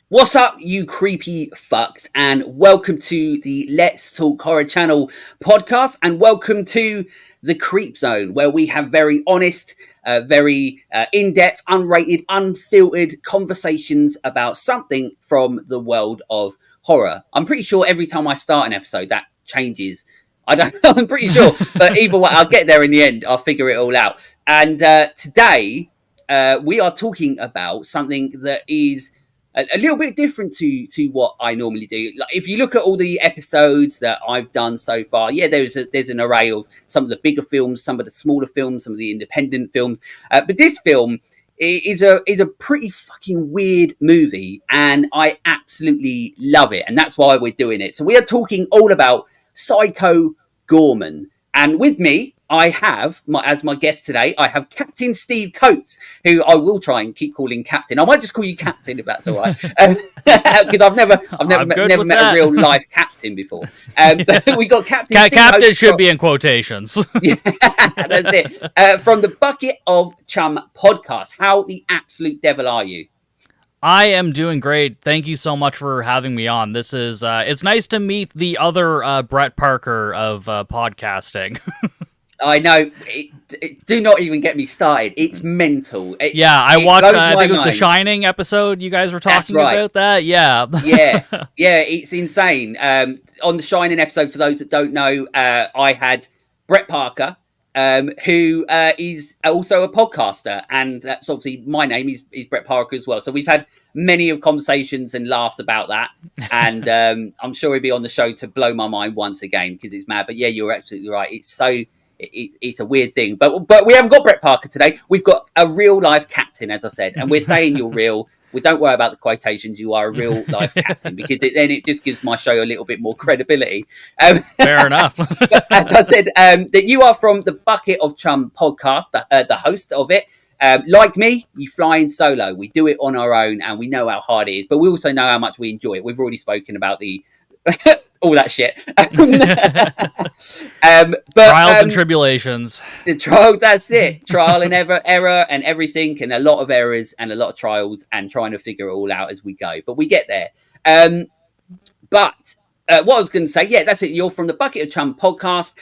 What's up, you creepy fucks, and welcome to the Let's Talk Horror Channel podcast, and welcome to the Creep Zone, where we have very honest, very in-depth, unrated, unfiltered conversations about something from the world of horror. I'm pretty sure every time I start an episode, that changes. I don't know, I'm pretty sure, but either way, I'll get there in the end. I'll figure it all out. And today, we are talking about something that is a little bit different to what I normally do. Like, if you look at all the episodes that I've done so far, yeah, there's an array of some of the bigger films, some of the smaller films, some of the independent films. But this film is a pretty fucking weird movie, and I absolutely love it, and that's why we're doing it. So we are talking all about Psycho Goreman, and with me, I have, as my guest today, I have Cpt.Steve Coates, who I will try and keep calling Captain. I might just call you Captain if that's all right, because I've never met a real life captain before. We got Captain. Captain Coates should be in quotations. Yeah, that's it. From the Bucket of Chum podcast. How the absolute devil are you? I am doing great. Thank you so much for having me on. This is it's nice to meet the other Brett Parker of podcasting. I know. Do not even get me started. It's mental. I watched. I think it was the Shining episode. You guys were talking about that. Yeah. yeah. It's insane. On the Shining episode, for those that don't know, I had Brett Parker, who is also a podcaster, and that's obviously my name is Brett Parker as well. So we've had many of conversations and laughs about that, and I'm sure he'll be on the show to blow my mind once again because it's mad. But yeah, you're absolutely right. It's so. It's a weird thing, but we haven't got Brett Parker today. We've got a real life captain, as I said, and we're saying you're real. We don't worry about the quotations. You are a real life captain because then it just gives my show a little bit more credibility. Fair enough. As I said, that you are from the Bucket of Chum podcast, the host of it. Like me, you fly in solo. We do it on our own, and we know how hard it is, but we also know how much we enjoy it. We've already spoken about the all that shit. Trials and tribulations. The trial, that's it. Trial and error and everything, and a lot of errors and a lot of trials, and trying to figure it all out as we go. But we get there. But what I was going to say, yeah, that's it. You're from the Bucket of Chum podcast,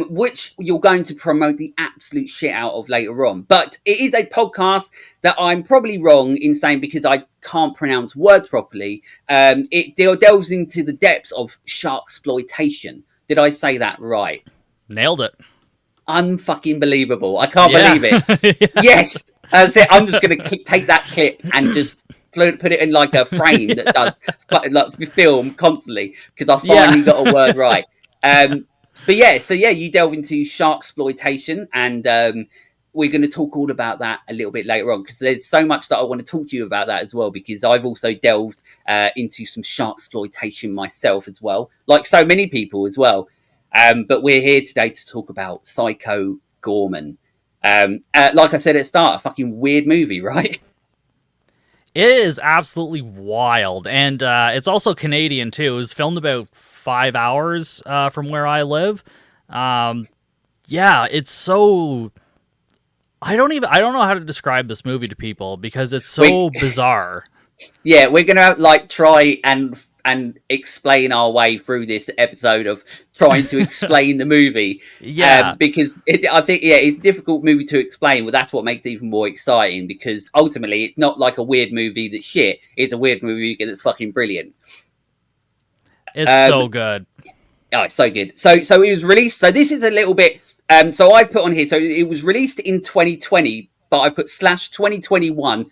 which you're going to promote the absolute shit out of later on. But it is a podcast that I'm probably wrong in saying because I can't pronounce words properly. It delves into the depths of sharksploitation. Did I say that right? Nailed it. Unfucking believable. I can't believe it. Yes. That's it. I'm just going to take that clip and just put it in like a frame that does like film constantly because I finally got a word right. But yeah, so yeah, you delve into sharksploitation, and we're going to talk all about that a little bit later on because there's so much that I want to talk to you about that as well because I've also delved into some sharksploitation myself as well, like so many people as well. But we're here today to talk about Psycho Goreman. Like I said at the start, a fucking weird movie, right? It is absolutely wild, and it's also Canadian too. It was filmed about 5 hours from where I live. It's so. I don't know how to describe this movie to people because it's so bizarre. Yeah, we're gonna try and explain our way through this episode of trying to explain the movie. Because I think it's a difficult movie to explain, but that's what makes it even more exciting because ultimately it's not like a weird movie that's shit. It's a weird movie that's fucking brilliant. It's so good. Oh, it's so good. So it was released. So this is a little bit. So I've put on here. So it was released in 2020, but I put /2021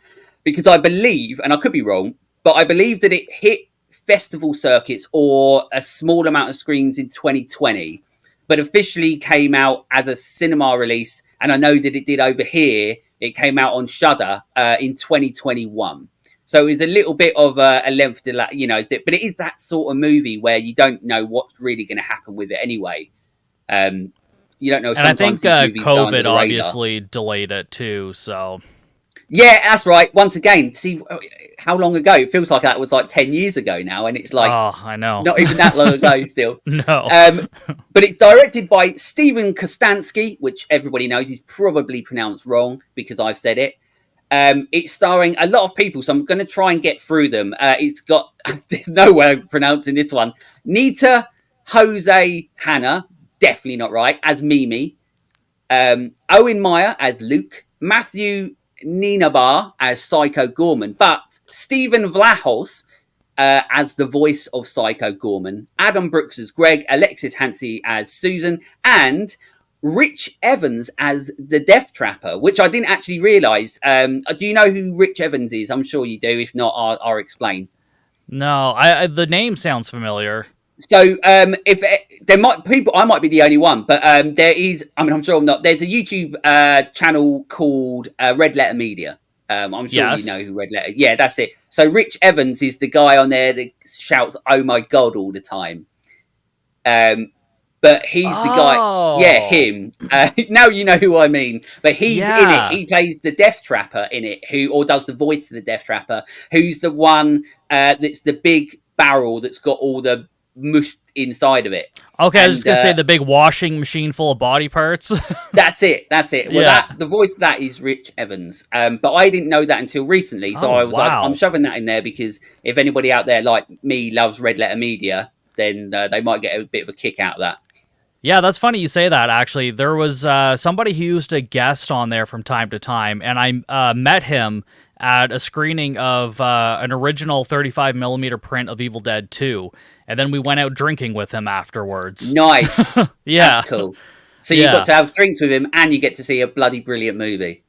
because I believe, and I could be wrong, but I believe that it hit festival circuits or a small amount of screens in 2020, but officially came out as a cinema release. And I know that it did over here. It came out on Shudder in 2021. So it's a little bit of a length delay, but it is that sort of movie where you don't know what's really going to happen with it anyway. You don't know. And I think COVID obviously delayed it too. So yeah, that's right. Once again, see how long ago? It feels like that was like 10 years ago now, and it's like I know, not even that long ago still. No. But it's directed by Steven Kostanski, which everybody knows is probably pronounced wrong because I've said it. It's starring a lot of people, so I'm going to try and get through them. It's got no way of pronouncing this one. Nita Jose Hannah, definitely not right, as Mimi. Owen Meyer as Luke. Matthew Ninabar as Psycho Goreman. But Stephen Vlahos as the voice of Psycho Goreman. Adam Brooks as Greg. Alexis Hansey as Susan. And Rich Evans as the Death Trapper, which I didn't actually realise. Do you know who Rich Evans is? I'm sure you do. If not, I'll explain. No, the name sounds familiar. So, if there might people, I might be the only one, but there is. I mean, I'm sure I'm not. There's a YouTube channel called Red Letter Media. I'm sure Yes. you know who Red Letter. Yeah, that's it. So, Rich Evans is the guy on there that shouts "Oh my God" all the time. But he's the guy. Yeah, him. Now you know who I mean. But he's in it. He plays the Death Trapper in it, or does the voice of the Death Trapper. Who's the one that's the big barrel that's got all the mush inside of it. Okay, I was just gonna say the big washing machine full of body parts. That's it. Well, the voice of that is Rich Evans. But I didn't know that until recently, so I was like, I'm shoving that in there because if anybody out there like me loves Red Letter Media, then they might get a bit of a kick out of that. Yeah, that's funny you say that, actually. There was somebody who used to guest on there from time to time, and I met him at a screening of an original 35mm print of Evil Dead 2, and then we went out drinking with him afterwards. Nice. Yeah. That's cool. So you got to have drinks with him, and you get to see a bloody brilliant movie.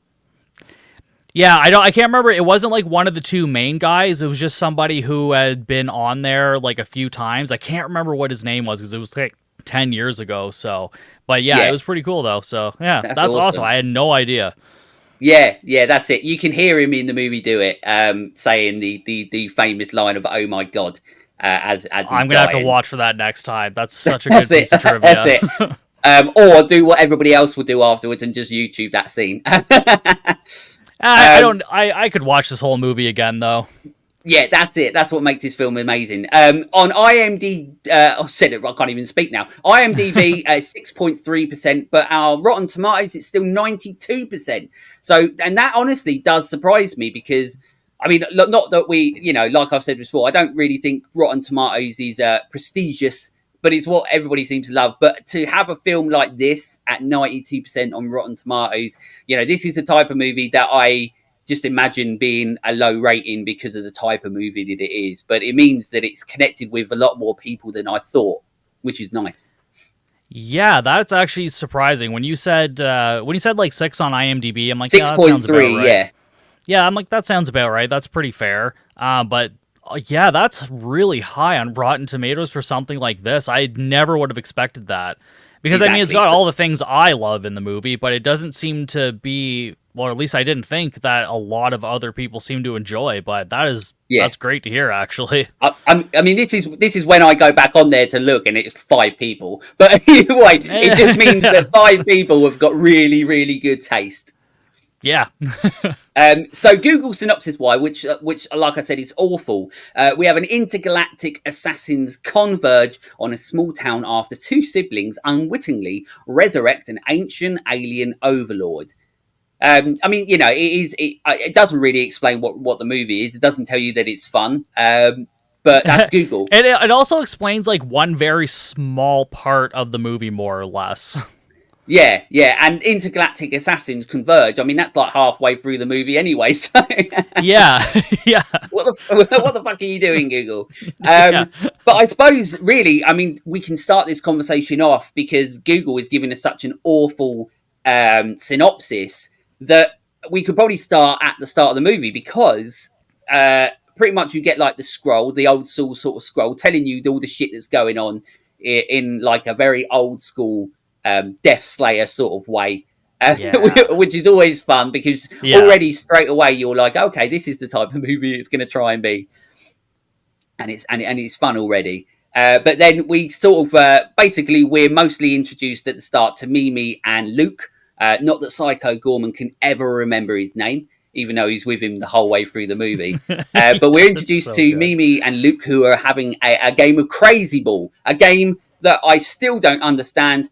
Yeah, I can't remember. It wasn't like one of the two main guys. It was just somebody who had been on there like a few times. I can't remember what his name was because it was like 10 years ago. So, but yeah, it was pretty cool though. So yeah, that's awesome. I had no idea. Yeah, that's it. You can hear him in the movie do it, saying the famous line of "Oh my God." As I'm gonna have to watch for that next time. That's such a good piece of trivia. That's it. Or do what everybody else will do afterwards and just YouTube that scene. I could watch this whole movie again though. Yeah, that's it. That's what makes this film amazing. On IMDb, I said it. I can't even speak now. IMDb 6.3%, but our Rotten Tomatoes it's still 92%. So, and that honestly does surprise me because, I mean, not that we, like I've said before, I don't really think Rotten Tomatoes is prestigious, but it's what everybody seems to love. But to have a film like this at 92% on Rotten Tomatoes, this is the type of movie that I just imagine being a low rating because of the type of movie that it is. But it means that it's connected with a lot more people than I thought, which is nice. Yeah, that's actually surprising. When you said like 6 on IMDb, I'm like 6.3, right. Yeah, I'm like that sounds about right. That's pretty fair. But yeah, that's really high on Rotten Tomatoes for something like this. I never would have expected that. Because exactly. I mean, it's got all the things I love in the movie, but it doesn't seem to be, well, at least I didn't think that a lot of other people seem to enjoy. But that's great to hear, actually. I mean, this is when I go back on there to look, and it's 5 people. But anyway, it just means that 5 people have got really, really good taste. Yeah. So Google synopsis why, which like I said is awful. We have an intergalactic assassins converge on a small town after 2 siblings unwittingly resurrect an ancient alien overlord. I mean, it doesn't really explain what the movie is. It doesn't tell you that it's fun. But that's Google. And it also explains like one very small part of the movie, more or less. Yeah, and intergalactic assassins converge. I mean, that's like halfway through the movie anyway. So yeah. What the fuck are you doing, Google? But I suppose, really, I mean, we can start this conversation off because Google is giving us such an awful synopsis that we could probably start at the start of the movie because pretty much you get like the scroll, the old school sort of scroll, telling you all the shit that's going on in like a very old school Death Slayer sort of way, which is always fun because already straight away you're like, okay, this is the type of movie it's going to try and be, and it's fun already. But then we sort of basically we're mostly introduced at the start to Mimi and Luke. Not that Psycho Goreman can ever remember his name, even though he's with him the whole way through the movie. But we're introduced to Mimi and Luke, who are having a game of Crazy Ball, a game that I still don't understand.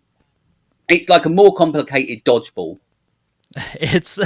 It's like a more complicated dodgeball. It's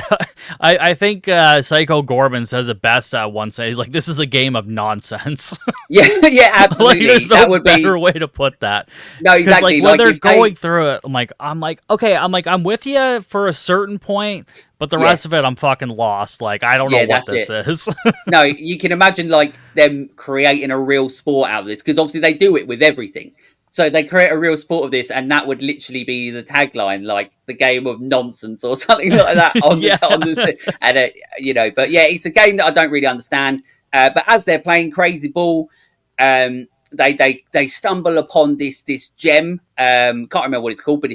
I think Psycho Goreman says it best at one say he's like, this is a game of nonsense. Yeah, yeah, Like absolutely. there's That no would better be way to put that. no, Because like exactly. when Like they're if they, going through it, I'm like, okay, I'm with you for a certain point, but the yeah, rest of it I'm fucking lost. Like I don't know yeah, what that's this it. is. No, you can imagine like them creating a real sport out of this because obviously they do it with everything. So they create a real sport of this, and that would literally be the tagline, like the game of nonsense or something like that Yeah. on the and you know. But yeah, it's a game that I don't really understand. But as they're playing Crazy Ball, they stumble upon this gem. Can't remember what it's called, but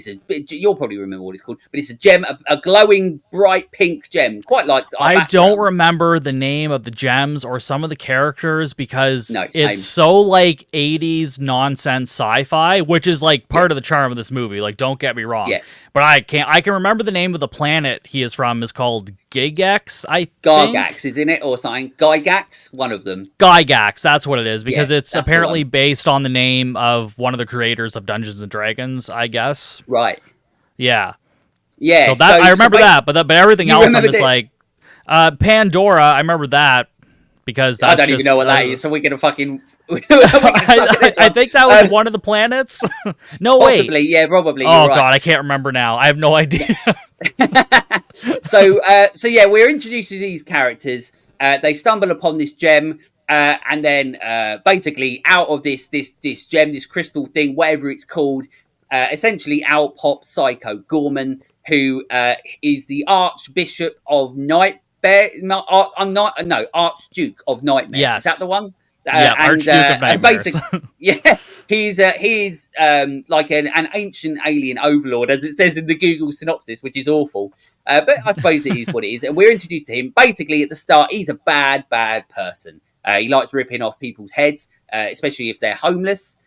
you'll probably remember what it's called. But it's a gem, a glowing bright pink gem, quite like our I don't background. remember the name of the gems or some of the characters because No, it's same. so like 80s nonsense sci-fi, which is like Yeah, part of the charm of this movie. Like, don't get me wrong. yeah. But I can remember the name of the planet he is from is called Gigax, I think. Gargax is in it or something. Gygax, one of them. Gygax, that's what it is, Yeah, because it's that's the apparently one. based on the name of one of the creators of Dungeons and Dragons, I guess. Right. Yeah. Yeah. So that I remember that, but everything You else I'm remembered just it. like Pandora, I remember that because I that's don't even know just what that is. So we're gonna fucking we're gonna suck at this I one. think that was one of the planets. No, wait. Possibly. Yeah. Probably. You're Oh right. god, I can't remember now. I have no idea. So yeah, we're introduced to these characters. They stumble upon this gem, and then basically out of this gem, this crystal thing, whatever it's called, essentially out pops Psycho Gorman, who is the Archbishop of Nightmare, no, Archduke of Nightmares. Is that Yes. the one? Yeah, Archduke of And Nightmares. basically, yeah, he's like an ancient alien overlord, as it says in the Google synopsis, which is awful. But I suppose it is what it is. And we're introduced to him basically at the start. He's a bad person. He likes ripping off people's heads, especially if they're homeless.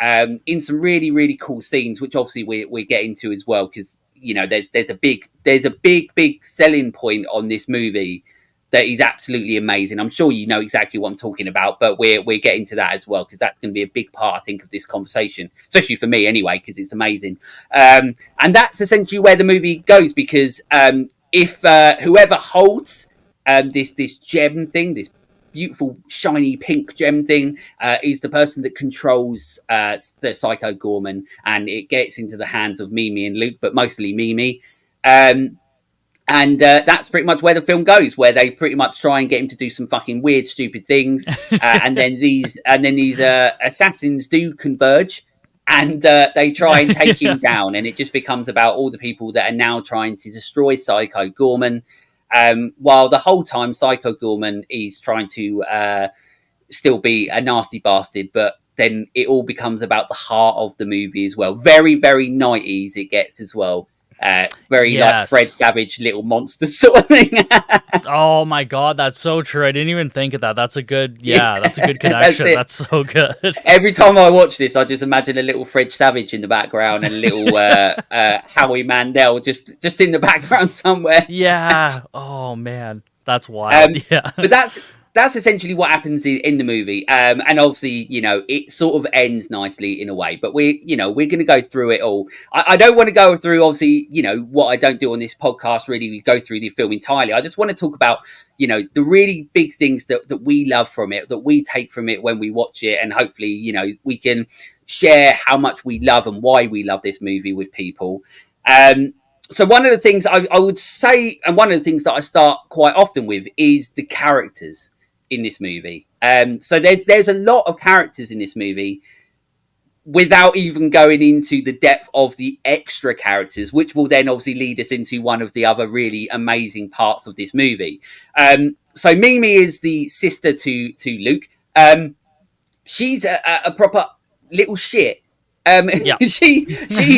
In some really cool scenes, which obviously we get into as well, because you know there's a big selling point on this movie that is absolutely amazing. I'm sure you know exactly what I'm talking about, but we're getting to that as well because that's going to be a big part, I think, of this conversation, especially for me anyway, because it's amazing. And that's essentially where the movie goes because if whoever holds this gem thing, this beautiful shiny pink gem thing, is the person that controls the Psycho Gorman, and it gets into the hands of Mimi and Luke, but mostly Mimi. And that's pretty much where the film goes, where they pretty much try and get him to do some fucking weird, stupid things, and then these assassins do converge, and they try and take him down, and it just becomes about all the people that are now trying to destroy Psycho Gorman, while the whole time Psycho Gorman is trying to still be a nasty bastard, but then it all becomes about the heart of the movie as well. Very 90s it gets as well. Very like Fred Yes. Savage, Little Monster sort of thing. Oh my god, that's so true. I didn't even think of that. That's a good, Yeah, that's a good that's connection. it. That's so good. Every time I watch this, I just imagine a little Fred Savage in the background and a little Howie Mandel just in the background somewhere. Yeah. Oh man, that's wild. Yeah. But that's essentially what happens in the movie, and obviously, you know, it sort of ends nicely in a way. But we're going to go through it all. I don't want to go through, obviously, you know, what I don't do on this podcast. Really, we go through the film entirely. I just want to talk about, you know, the really big things that we love from it, that we take from it when we watch it, and hopefully, you know, we can share how much we love and why we love this movie with people. So one of the things I would say, and one of the things that I start quite often with, is the characters in this movie. So there's a lot of characters in this movie without even going into the depth of the extra characters, which will then obviously lead us into one of the other really amazing parts of this movie. So Mimi is the sister to Luke. She's a proper little shit. Yeah. She's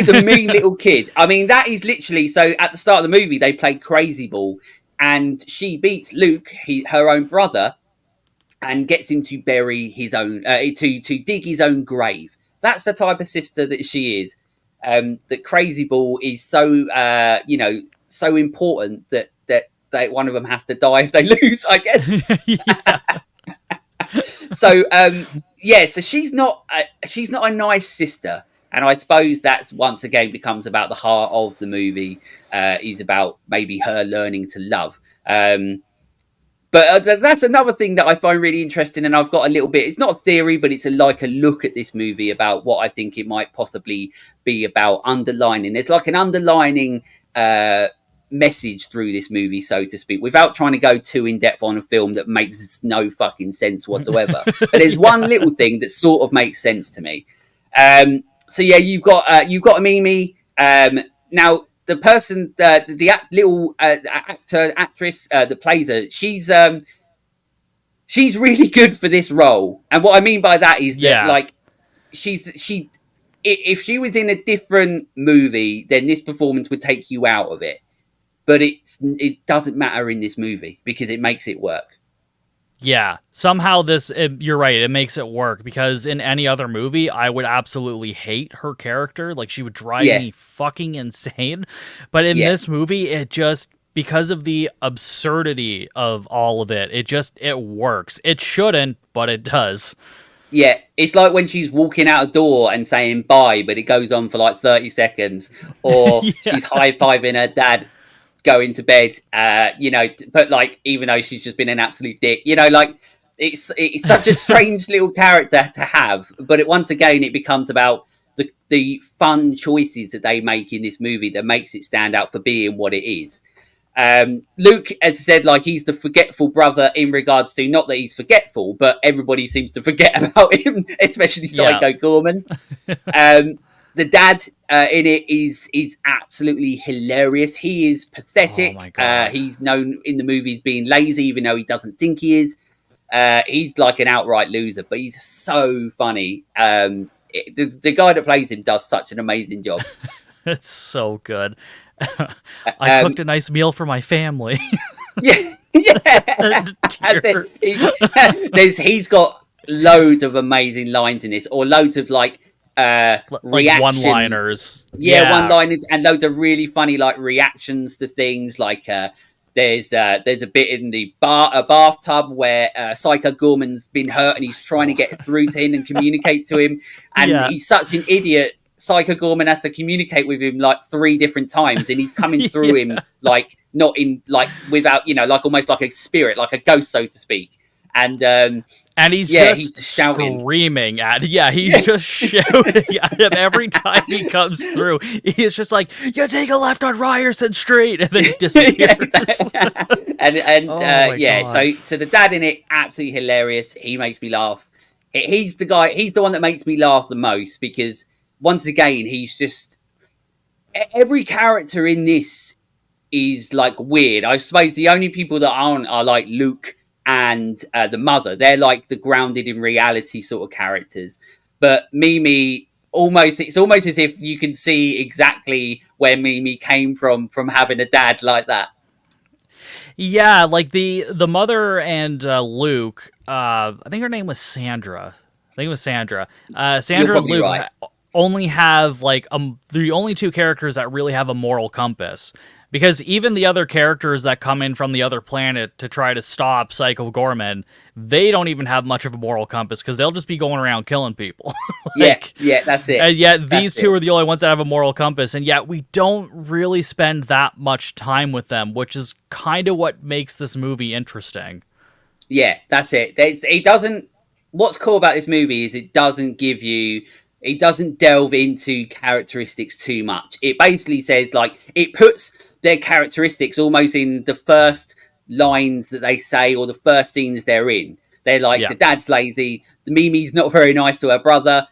the mean little kid. I mean, that is literally, so at the start of the movie they play Crazy Ball, and she beats Luke, her own brother, and gets him to bury his own, to dig his own grave. That's the type of sister that she is. That Crazy Ball is so, so important that one of them has to die if they lose, I guess. Yeah. So so she's not a nice sister. And I suppose that's once again becomes about the heart of the movie, is about maybe her learning to love. But that's another thing that I find really interesting, and I've got a little bit. It's not a theory, but it's like a look at this movie about what I think it might possibly be about underlining. There's like an underlining message through this movie, so to speak, without trying to go too in depth on a film that makes no fucking sense whatsoever. But there's one little thing that sort of makes sense to me. So yeah, you've got a Mimi. Now the person, the little actress that plays her, she's really good for this role. And what I mean by that is that like she if she was in a different movie, then this performance would take you out of it. But it doesn't matter in this movie because it makes it work. Yeah, somehow you're right, it makes it work, because in any other movie, I would absolutely hate her character. Like, she would drive me fucking insane. But in this movie, it just, because of the absurdity of all of it, it works. It shouldn't, but it does. Yeah, it's like when she's walking out a door and saying bye, but it goes on for like 30 seconds. Or she's high-fiving her dad going to bed, but like, even though she's just been an absolute dick, like it's such a strange little character to have. But once again, it becomes about the fun choices that they make in this movie that makes it stand out for being what it is. Luke, as I said, like, he's the forgetful brother in regards to, not that he's forgetful, but everybody seems to forget about him, especially Psycho Goreman. The dad in it is absolutely hilarious. He is pathetic. Oh my God. He's known in the movies being lazy, even though he doesn't think he is. He's like an outright loser, but he's so funny. The guy that plays him does such an amazing job. It's so good. I cooked a nice meal for my family. Yeah. He's got loads of amazing lines in this, or loads of like one-liners. One-liners, and loads of really funny like reactions to things. Like there's a bit in the bathtub where Psycho Goreman's been hurt and he's trying to get through to him and communicate to him, and he's such an idiot. Psycho Goreman has to communicate with him like 3 different times, and he's coming through him like not in like without like almost like a spirit, like a ghost, so to speak. And he's just screaming at he's just shouting at him every time he comes through. He's just like, "You take a left on Ryerson Street," and then he disappears. So the dad in it, absolutely hilarious. He makes me laugh. He's the one that makes me laugh the most, because once again, he's just, every character in this is like weird. I suppose the only people that aren't are like Luke and the mother. They're like the grounded in reality sort of characters. But Mimi, it's almost as if you can see exactly where Mimi came from having a dad like that. Yeah, like the mother and Luke, I think her name was Sandra. Sandra and Luke right. Only have like the only 2 characters that really have a moral compass. Because even the other characters that come in from the other planet to try to stop Psycho Goreman, they don't even have much of a moral compass, because they'll just be going around killing people. That's it. And yet these 2 are the only ones that have a moral compass, and yet we don't really spend that much time with them, which is kind of what makes this movie interesting. Yeah, that's it. It doesn't. What's cool about this movie is it doesn't delve into characteristics too much. It basically says, like, it puts their characteristics almost in the first lines that they say, or the first scenes they're in. They're like, the dad's lazy, the Mimi's not very nice to her brother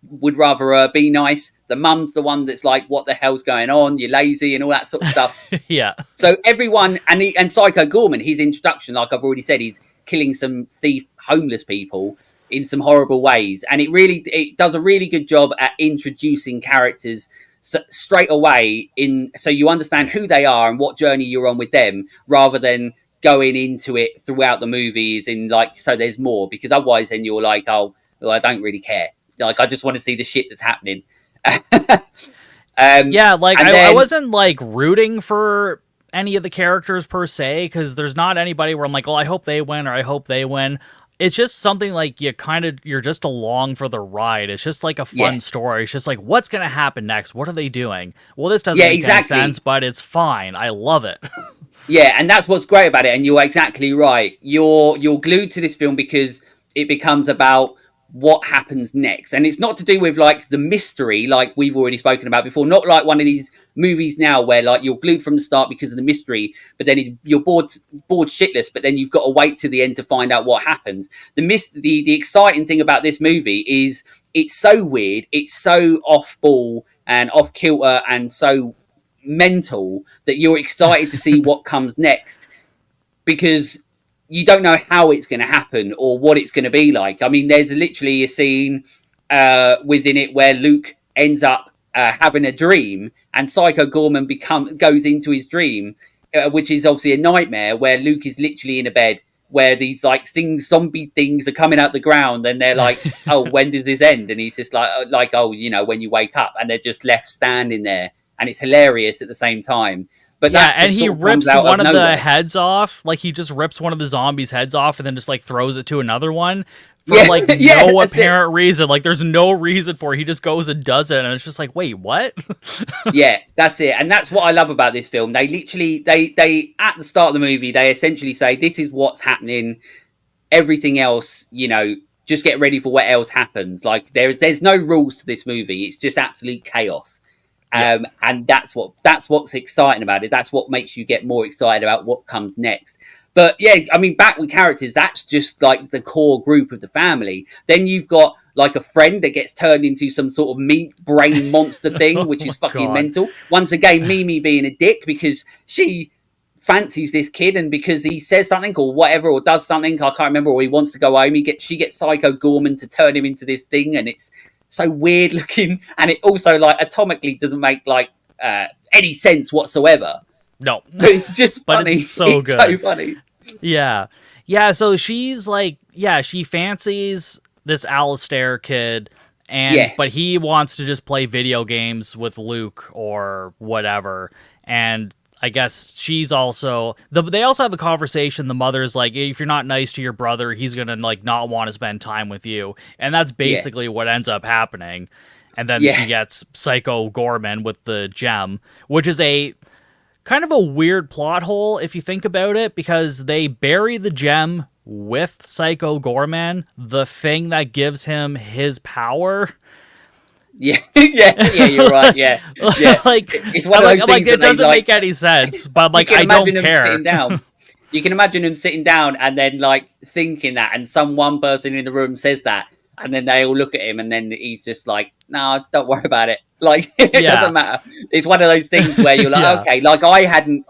would rather be nice, the mum's the one that's like, what the hell's going on, you're lazy, and all that sort of stuff. So everyone, and Psycho Goreman, his introduction, like I've already said, he's killing some thief homeless people in some horrible ways, and it does a really good job at introducing characters straight away, so you understand who they are and what journey you're on with them, rather than going into it throughout the movies in like, so there's more, because otherwise then you're like, oh, well, I don't really care, like I just want to see the shit that's happening. I wasn't like rooting for any of the characters per se, because there's not anybody where I'm like, well, I hope they win or I hope they win. it's just something like you're just along for the ride. It's just like a Yeah. fun story. It's just like, what's gonna happen next? What are they doing? Well, this doesn't Yeah, make any exactly. sense, but it's fine. I love it. Yeah, and that's what's great about it. And you're exactly right. You're glued to this film because it becomes about what happens next, and it's not to do with like the mystery, like we've already spoken about before. Not like one of these movies now where like you're glued from the start because of the mystery, but then you're bored shitless. But then you've got to wait to the end to find out what happens. The exciting thing about this movie is it's so weird, it's so off ball and off kilter, and so mental that you're excited to see what comes next because you don't know how it's going to happen or what it's going to be like. I mean, there's literally a scene within it where Luke ends up having a dream, and Psycho Goreman goes into his dream, which is obviously a nightmare where Luke is literally in a bed where these like zombie things are coming out the ground, and they're like, "Oh, when does this end?" And he's just like, "Oh, you know, when you wake up," and they're just left standing there, and it's hilarious at the same time. But Yeah, that and just he sort of comes rips out one of of the nowhere. heads off. Like he just rips one of the zombies' heads off and then just like throws it to another one for Yeah, like yeah, no that's it. apparent reason. Like there's no reason for it. He just goes and does it, and it's just like, wait, what? Yeah, that's it. And that's what I love about this film. They literally they at the start of the movie, they essentially say this is what's happening. Everything else, you know, just get ready for what else happens. Like there's no rules to this movie. It's just absolute chaos. Yeah. And that's what's exciting about it. That's what makes you get more excited about what comes next. But yeah, I mean, back with characters, that's just like the core group of the family. Then you've got like a friend that gets turned into some sort of meat brain monster thing, Oh which my is fucking god. mental. Once again, Mimi being a dick because she fancies this kid, and because he says something or whatever or does something, I can't remember, or he wants to go home, she gets Psycho Gorman to turn him into this thing, and it's so weird looking, and it also like atomically doesn't make like any sense whatsoever. No. But it's just But it's funny. so It's so good. funny. Yeah. Yeah, so she's like, yeah, she fancies this Alistair kid, Yeah, but he wants to just play video games with Luke or whatever. And I guess she's also they also have a conversation. The mother's like, if you're not nice to your brother, he's gonna like not want to spend time with you. And that's yeah, basically what ends up happening. And then yeah, she gets Psycho Gorman with the gem, which is a kind of a weird plot hole if you think about it, because they bury the gem with Psycho Gorman, the thing that gives him his power. yeah, yeah. You're right. Yeah, yeah. Like, It's one of those I'm like, things that it they doesn't like. make any sense, but I'm You like, can I don't imagine them care. sitting down. You can imagine them sitting down and then like thinking that, and one person in the room says that, and then they all look at him, and then he's just like, "No, don't worry about it. Like it Yeah, doesn't matter." It's one of those things where you're like, yeah, "Okay." Like I hadn't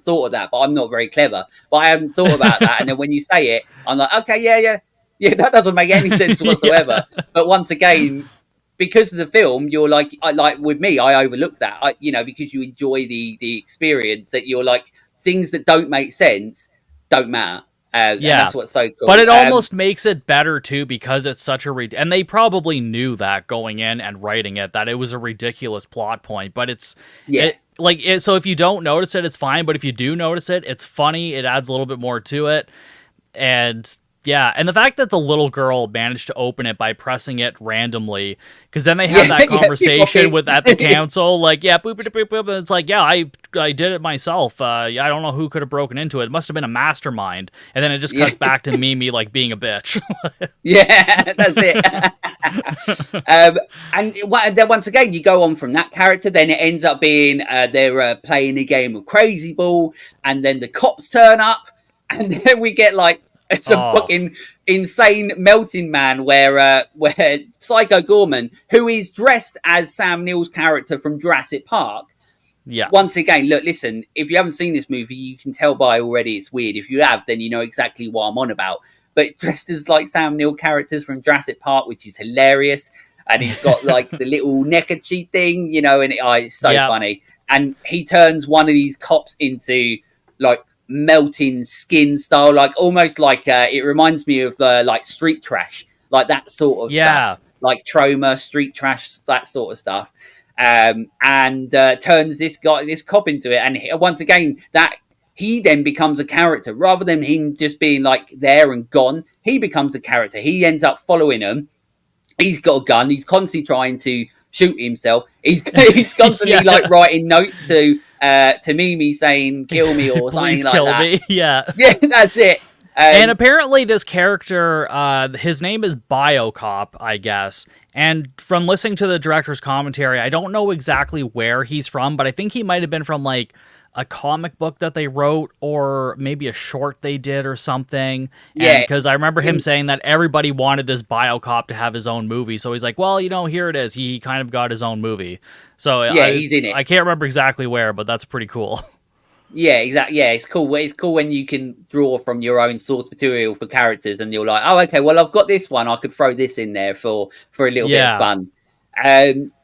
thought of that, but I'm not very clever. But I hadn't thought about that, and then when you say it, I'm like, "Okay, yeah, yeah, yeah." That doesn't make any sense whatsoever. yeah, But once again, because of the film, you're like with me, I overlook that. Because you enjoy the experience, that you're like things that don't make sense don't matter, and yeah. that's what's so But cool. it almost makes it better too, because it's such a and they probably knew that going in and writing it, that it was a ridiculous plot point. But Yeah, so if you don't notice it, it's fine. But if you do notice it, it's funny. It adds a little bit more to it. And yeah, and the fact that the little girl managed to open it by pressing it randomly, because then they have yeah, that yeah. Pick up conversation with at the council, like, yeah, boop, boop, boop, boop, and it's like, yeah, I did it myself. Yeah, I don't know who could have broken into it. It must have been a mastermind. And then it just Yeah, cuts back to Mimi like being a bitch. yeah, that's it. And then once again, you go on from that character. Then it ends up being they're playing a game of crazy ball, and then the cops turn up, and then we get like some Oh, fucking insane melting man where Psycho Gorman, who is dressed as Sam Neill's character from Jurassic Park. yeah, Once again, look, listen, if you haven't seen this movie, you can tell by already it's weird. If you have, then you know exactly what I'm on about. But dressed as like Sam Neill characters from Jurassic Park, which is hilarious. And he's got like the little neckerchief thing, and it's so yeah, funny. And he turns one of these cops into like melting skin style, like almost like it reminds me of like street trash, like that sort of yeah. stuff, like trauma, street trash, that sort of stuff. And turns this cop into it. And once again, that he then becomes a character rather than him just being like there and gone. He becomes a character. He ends up following them. He's got a gun. He's constantly trying to shoot himself. He's constantly like writing notes to Mimi saying "kill me" or something like that. Please kill me. Yeah, that's it. And apparently this character, his name is Biocop, I guess. And from listening to the director's commentary, I don't know exactly where he's from, but I think he might have been from like a comic book that they wrote or maybe a short they did or something. Yeah. Because I remember him saying that everybody wanted this Biocop to have his own movie. So he's like, well, here it is. He kind of got his own movie. So yeah, he's in it. I can't remember exactly where, but that's pretty cool. Yeah, exactly. Yeah, it's cool. It's cool when you can draw from your own source material for characters, and you're like, oh, okay, well, I've got this one. I could throw this in there for a little bit of fun.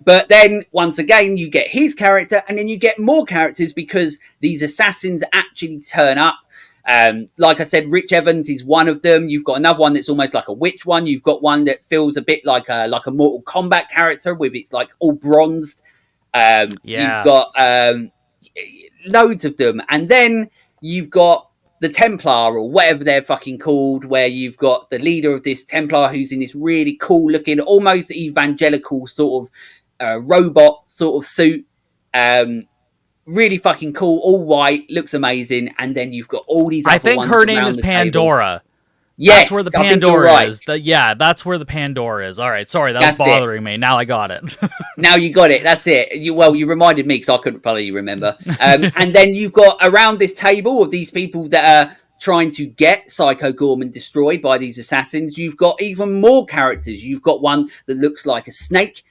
But then once again, you get his character, and then you get more characters because these assassins actually turn up. Like I said, Rich Evans is one of them. You've got another one that's almost like a witch one. You've got one that feels a bit like a Mortal Kombat character with it's like all bronzed. You've got loads of them, and then you've got the Templar or whatever they're fucking called, where you've got the leader of this Templar who's in this really cool looking, almost evangelical sort of robot sort of suit. Really fucking cool, all white, looks amazing. And then you've got all these other I think ones her name is Pandora. Table. Yes, that's where the Pandora is. That's where the Pandora is. All right, sorry, that was bothering me. Now I got it. Now you got it. That's it. You reminded me because I couldn't probably remember. And then you've got around this table of these people that are trying to get Psycho Goreman destroyed by these assassins. You've got even more characters. You've got one that looks like a snake.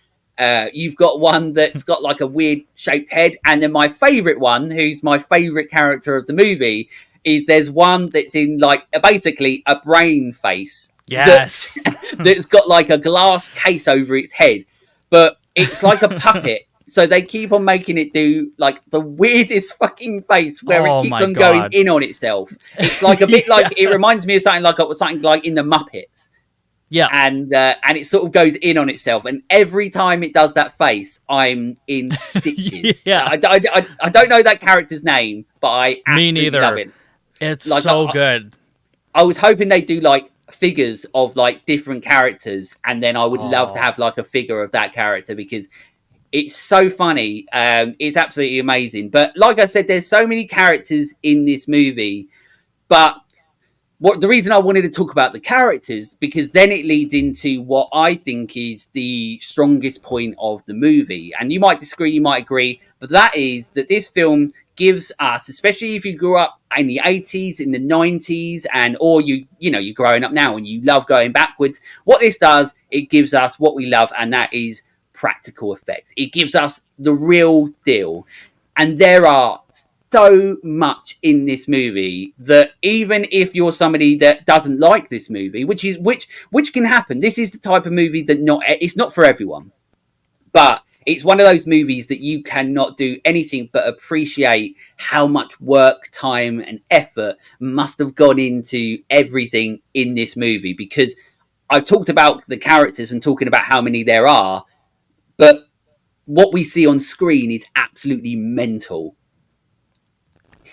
You've got one that's got like a weird shaped head. And then my favourite one, who's my favourite character of the movie, is there's one that's in like basically a brain face. Yes. That's got like a glass case over its head. But it's like a puppet. So they keep on making it do like the weirdest fucking face where it keeps on going in on itself. It's like a bit like, it reminds me of something like in the Muppets. Yeah. And it sort of goes in on itself. And every time it does that face, I'm in stitches. Yeah. I don't know that character's name, but I absolutely love it. It's like, so good. I was hoping they'd do like figures of like different characters, and then I would love to have like a figure of that character because it's so funny. It's absolutely amazing. But like I said, there's so many characters in this movie. But the reason I wanted to talk about the characters, because then it leads into what I think is the strongest point of the movie. And you might disagree, you might agree, but that is that this film gives us, especially if you grew up in the 80s, in the 90s, or you're growing up now and you love going backwards, what this does, it gives us what we love, and that is practical effects. It gives us the real deal. And there are so much in this movie that even if you're somebody that doesn't like this movie, which can happen, this is the type of movie that it's not for everyone, but it's one of those movies that you cannot do anything but appreciate how much work, time, and effort must have gone into everything in this movie. Because I've talked about the characters and talking about how many there are, but what we see on screen is absolutely mental.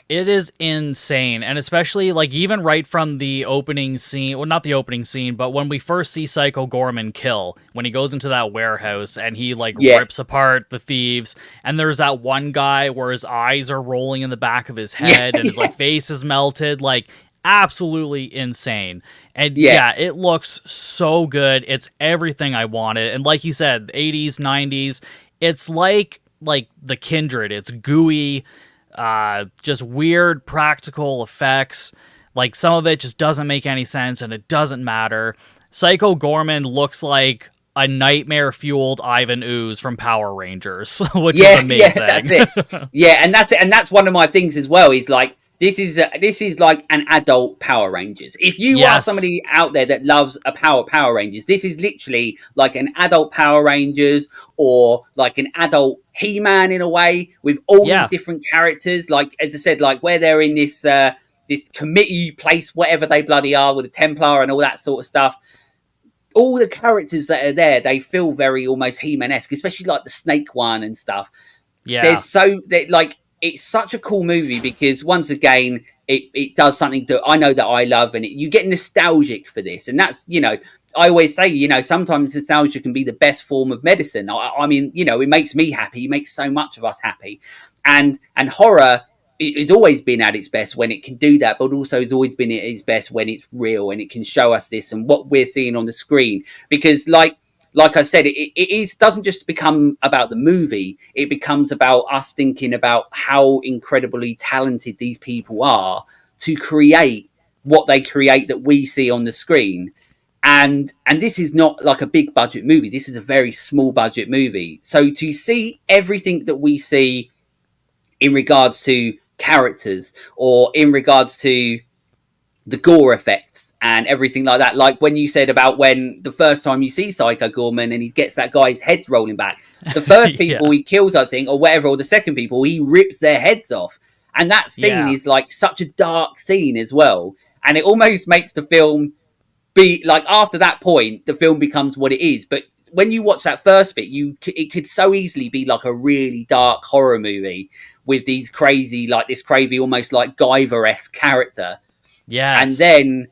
It is insane, and especially like even right from the opening scene, well, not the opening scene, but when we first see Psycho Goreman kill, when he goes into that warehouse and he rips apart the thieves, and there's that one guy where his eyes are rolling in the back of his head and his face is melted, like absolutely insane. And it looks so good. It's everything I wanted, and like you said, 80s, 90s, it's like the Kindred. It's gooey. Just weird practical effects. Like some of it just doesn't make any sense and it doesn't matter. Psycho Goreman looks like a nightmare-fueled Ivan Ooze from Power Rangers, which is amazing. Yeah, that's it. And that's it. And that's one of my things as well. Is like this is like an adult Power Rangers. If you are somebody out there that loves a Power Rangers, this is literally like an adult Power Rangers or like an adult He-Man in a way, with all these different characters. Like, as I said, like where they're in this committee place, whatever they bloody are, with the Templar and all that sort of stuff. All the characters that are there, they feel very almost He-Man-esque, especially like the Snake one and stuff. Yeah, like it's such a cool movie because once again, it does something that I know that I love, and you get nostalgic for this, and that's I always say, sometimes nostalgia can be the best form of medicine. I mean, it makes me happy. It makes so much of us happy, and horror. It's always been at its best when it can do that, but also it's always been at its best when it's real and it can show us this and what we're seeing on the screen. Because, like I said, it doesn't just become about the movie; it becomes about us thinking about how incredibly talented these people are to create what they create that we see on the screen. And this is not like a big budget movie. This is a very small budget movie. So to see everything that we see in regards to characters or in regards to the gore effects and everything like that. Like when you said about when the first time you see Psycho Goreman and he gets that guy's head rolling back, the first people Yeah. he kills, I think, or whatever, or the second people, he rips their heads off. And that scene Yeah. is like such a dark scene as well. And it almost makes the film be like, after that point, the film becomes what it is. But when you watch that first bit, it could so easily be like a really dark horror movie with these crazy, like this crazy, almost like Guyver-esque character, and Yes. then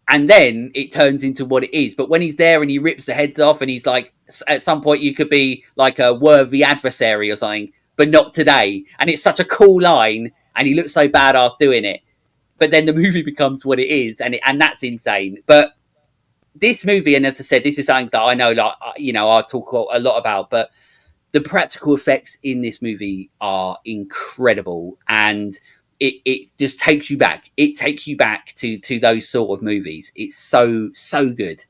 it turns into what it is. But when he's there and he rips the heads off, and he's like, at some point you could be like a worthy adversary or something, but not today. And it's such a cool line, and he looks so badass doing it. But then the movie becomes what it is, and that's insane. But this movie, and as I said, this is something that I know, like I talk a lot about, but the practical effects in this movie are incredible, and it just takes you back. It takes you back to those sort of movies. It's so good.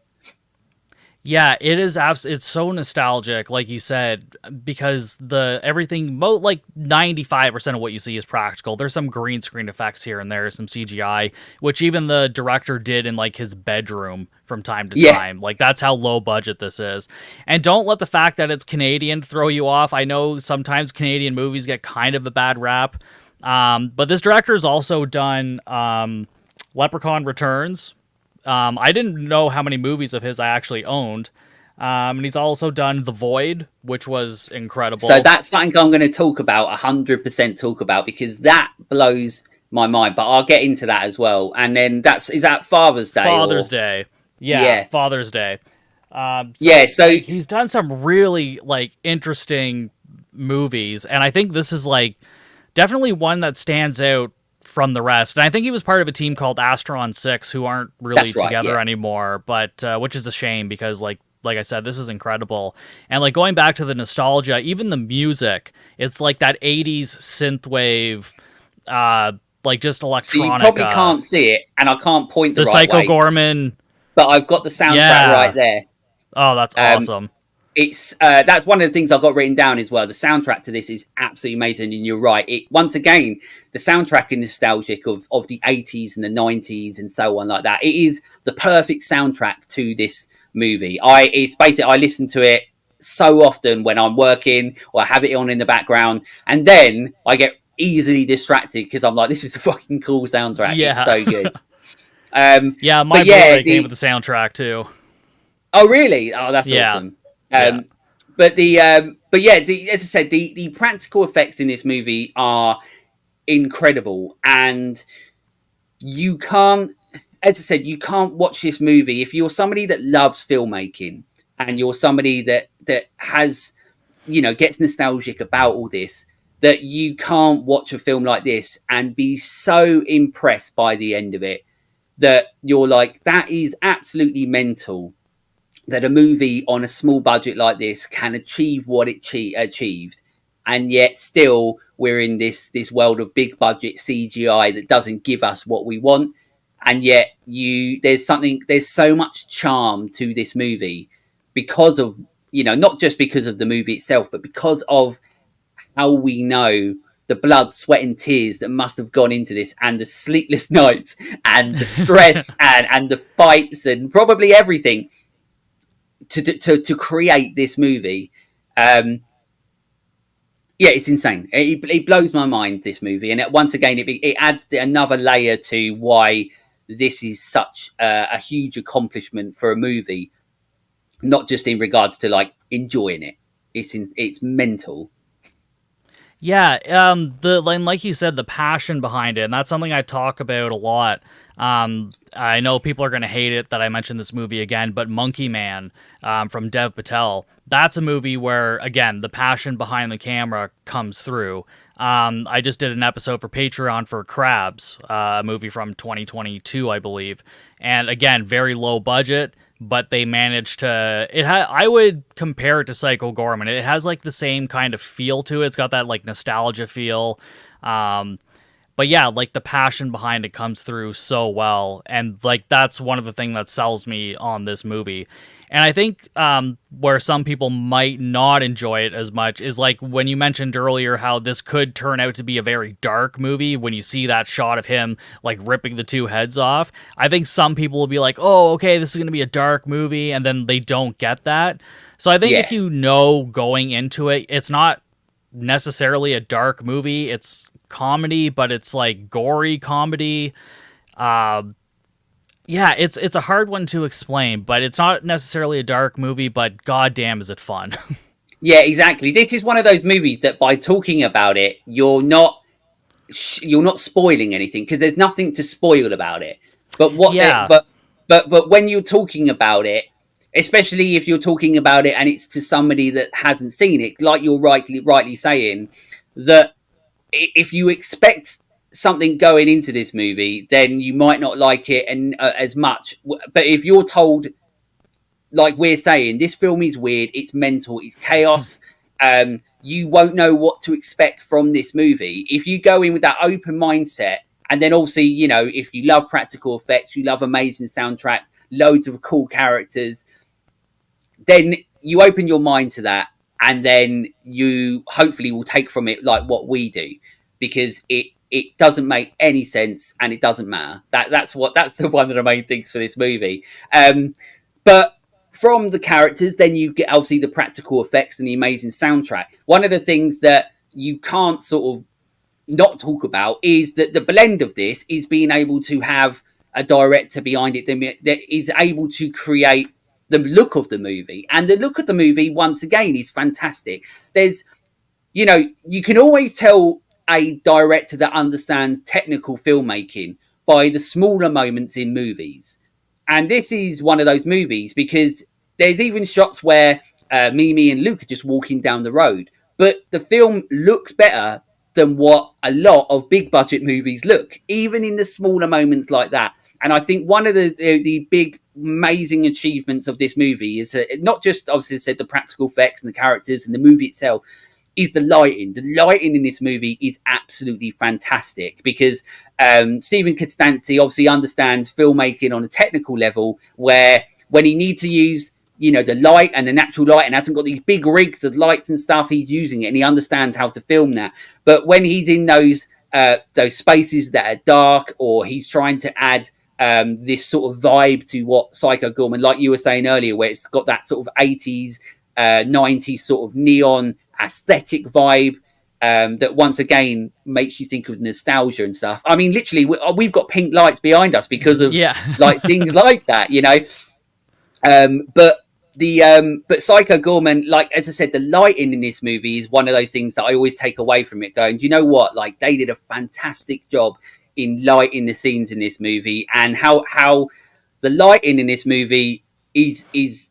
Yeah, it is it's so nostalgic, like you said, because the everything like 95% of what you see is practical. There's some green screen effects here and there, some CGI, which even the director did in like his bedroom from time to Yeah, time. Like that's how low budget this is. And don't let the fact that it's Canadian throw you off. I know sometimes Canadian movies get kind of a bad rap. But this director's also done Leprechaun Returns. I didn't know how many movies of his I actually owned. And he's also done The Void, which was so incredible. that's something I'm going to talk about 100% talk about, because that blows my mind. But I'll get into that as well. And then is that Father's Day Father's or Day. Yeah, yeah, Father's Day. yeah. So like he's done some really like interesting movies, and I think this is like definitely one that stands out from the rest. And I think he was part of a team called Astron 6 who aren't really That's right. together Yeah, anymore, but which is a shame because like I said, this is incredible. And like going back to the nostalgia, even the music, it's like that 80s synthwave like just so you probably electronica. can't see it, and I can't point the The right Psycho way, Goreman. but I've got the soundtrack right Yeah. there. Oh, that's Um, awesome. it's that's one of the things I've got written down as well. The soundtrack to this is absolutely amazing, and you're right. It once again, the soundtrack is nostalgic of the 80s and the 90s and so on like that. It is the perfect soundtrack to this movie. It's basically, I listen to it so often when I'm working or I have it on in the background, and then I get easily distracted because I'm like, this is a fucking cool soundtrack. It's Yeah. so good. Yeah, But my yeah, Blu-ray came with the soundtrack too. oh really? Oh, that's Yeah. awesome. Yeah. But yeah, as I said, the practical effects in this movie are incredible, and you can't, as I said, you can't watch this movie if you're somebody that loves filmmaking and you're somebody that has, gets nostalgic about all this. That you can't watch a film like this and be so impressed by the end of it that you're like, that is absolutely mental, that a movie on a small budget like this can achieve what it achieved, and yet still we're in this world of big budget CGI that doesn't give us what we want. And yet there's so much charm to this movie because of, not just because of the movie itself, but because of how we know the blood, sweat, and tears that must have gone into this, and the sleepless nights, and the stress, and the fights, and probably everything to create this movie. Um, yeah, it's insane. It blows my mind, this movie, and once again, it adds another layer to why this is such a huge accomplishment for a movie, not just in regards to like enjoying it. It's mental. Yeah, like you said, the passion behind it, and that's something I talk about a lot. I know people are going to hate it that I mentioned this movie again, but Monkey Man from Dev Patel, that's a movie where, again, the passion behind the camera comes through. I just did an episode for Patreon for Crabs, a movie from 2022, I believe, and again, very low budget, but they managed to I would compare it to Psycho Goreman. It has like the same kind of feel to it. It's got that like nostalgia feel. Um but yeah, like the passion behind it comes through so well, and like that's one of the things that sells me on this movie. And I think where some people might not enjoy it as much is like when you mentioned earlier how this could turn out to be a very dark movie when you see that shot of him like ripping the two heads off. I think some people will be like, oh, okay, this is going to be a dark movie, and then they don't get that. So I think if Yeah. you know going into it, it's not necessarily a dark movie. It's comedy, but it's like gory comedy. Uh, yeah, it's a hard one to explain, but it's not necessarily a dark movie, but goddamn is it fun. Yeah, exactly. This is one of those movies that by talking about it, you're not spoiling anything because there's nothing to spoil about it. But what they Yeah. but when you're talking about it, especially if you're talking about it and it's to somebody that hasn't seen it, like you're rightly saying that if you expect something going into this movie, then you might not like it and as much. But if you're told, like we're saying, this film is weird, it's mental, it's chaos. You won't know what to expect from this movie if you go in with that open mindset. And then also, if you love practical effects, you love amazing soundtrack, loads of cool characters, then you open your mind to that, and then you hopefully will take from it like what we do, because it doesn't make any sense and it doesn't matter. That's the one of the main things for this movie. But from the characters, then you get obviously the practical effects and the amazing soundtrack. One of the things that you can't sort of not talk about is that the blend of this is being able to have a director behind it that is able to create the look of the movie. And the look of the movie, once again, is fantastic. There's, you can always tell a director that understands technical filmmaking by the smaller moments in movies. And this is one of those movies because there's even shots where Mimi and Luke are just walking down the road, but the film looks better than what a lot of big budget movies look, even in the smaller moments like that. And I think one of the big amazing achievements of this movie is not just obviously said the practical effects and the characters and the movie itself, is the lighting. The lighting in this movie is absolutely fantastic because Stephen Coates obviously understands filmmaking on a technical level, where when he needs to use the light and the natural light and hasn't got these big rigs of lights and stuff, he's using it and he understands how to film that. But when he's in those spaces that are dark, or he's trying to add this sort of vibe to what Psycho Goreman, like you were saying earlier, where it's got that sort of 80s, 90s sort of neon aesthetic vibe, that once again makes you think of nostalgia and stuff. I mean, literally, we've got pink lights behind us because of Yeah. like things like that. But but Psycho Goreman, like as I said, the lighting in this movie is one of those things that I always take away from it. Going, do you know what? Like they did a fantastic job in lighting the scenes in this movie, and how the lighting in this movie is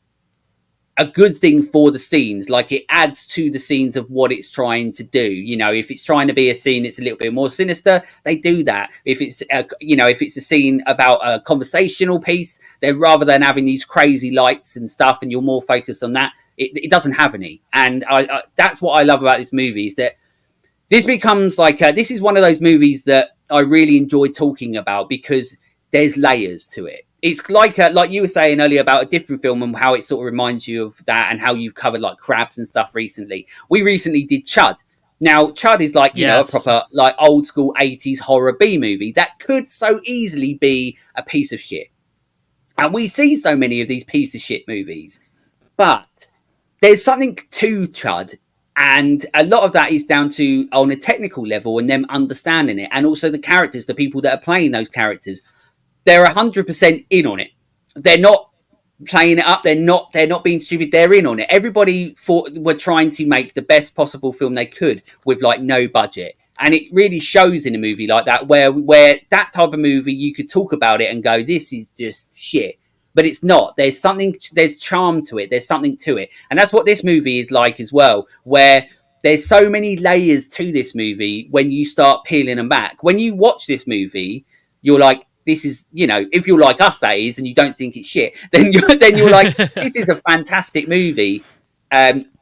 a good thing for the scenes. Like it adds to the scenes of what it's trying to do. If it's trying to be a scene that's a little bit more sinister, they do that. If it's if it's a scene about a conversational piece, then rather than having these crazy lights and stuff and you're more focused on that, it doesn't have any. And I that's what I love about this movie, is that this becomes like this is one of those movies that I really enjoy talking about because there's layers to it. It's like you were saying earlier about a different film and how it sort of reminds you of that, and how you've covered like Crabs and stuff recently. We recently did Chud. Now Chud is like a Yes. proper like old school 80s horror B movie that could so easily be a piece of shit. And we see so many of these piece of shit movies, but there's something to Chud, and a lot of that is down to on a technical level and them understanding it, and also the characters, the people that are playing those characters. They're 100% in on it. They're not playing it up. They're not being stupid. They're in on it. Everybody thought were trying to make the best possible film they could with like no budget. And it really shows in a movie like that, where that type of movie, you could talk about it and go, this is just shit. But it's not. There's charm to it. There's something to it. And that's what this movie is like as well, where there's so many layers to this movie when you start peeling them back. When you watch this movie, you're like, this is, if you're like us, that is, and you don't think it's shit, then you're like, this is a fantastic movie.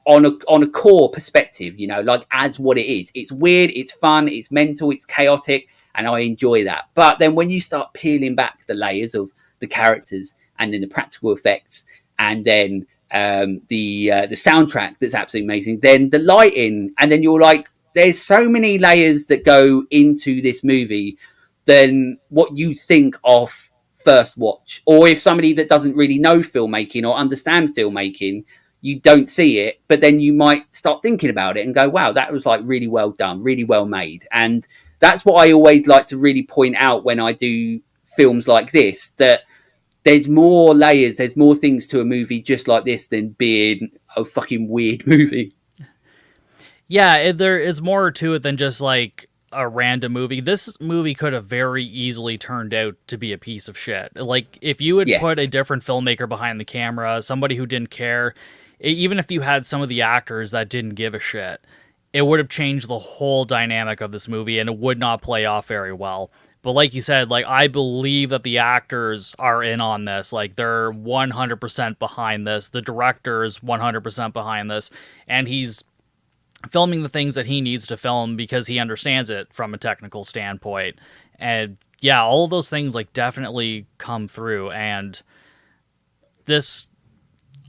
On a core perspective, like as what it is. It's weird, it's fun, it's mental, it's chaotic, and I enjoy that. But then when you start peeling back the layers of the characters and then the practical effects and then the soundtrack that's absolutely amazing, then the lighting, and then you're like, there's so many layers that go into this movie than what you think of first watch. Or if somebody that doesn't really know filmmaking or understand filmmaking, you don't see it, but then you might start thinking about it and go, wow, that was like really well done, really well made. And that's what I always like to really point out when I do films like this, that there's more layers, there's more things to a movie just like this than being a fucking weird movie. Yeah, there is more to it than just like a random movie. This movie could have very easily turned out to be a piece of shit. Like, if you had put a different filmmaker behind the camera, somebody who didn't care, even if you had some of the actors that didn't give a shit, it would have changed the whole dynamic of this movie, and it would not play off very well. But like you said, like, I believe that the actors are in on this. Like, they're 100% behind this. The director's 100% behind this. And he's filming the things that he needs to film because he understands it from a technical standpoint. And yeah, all of those things like definitely come through. And this,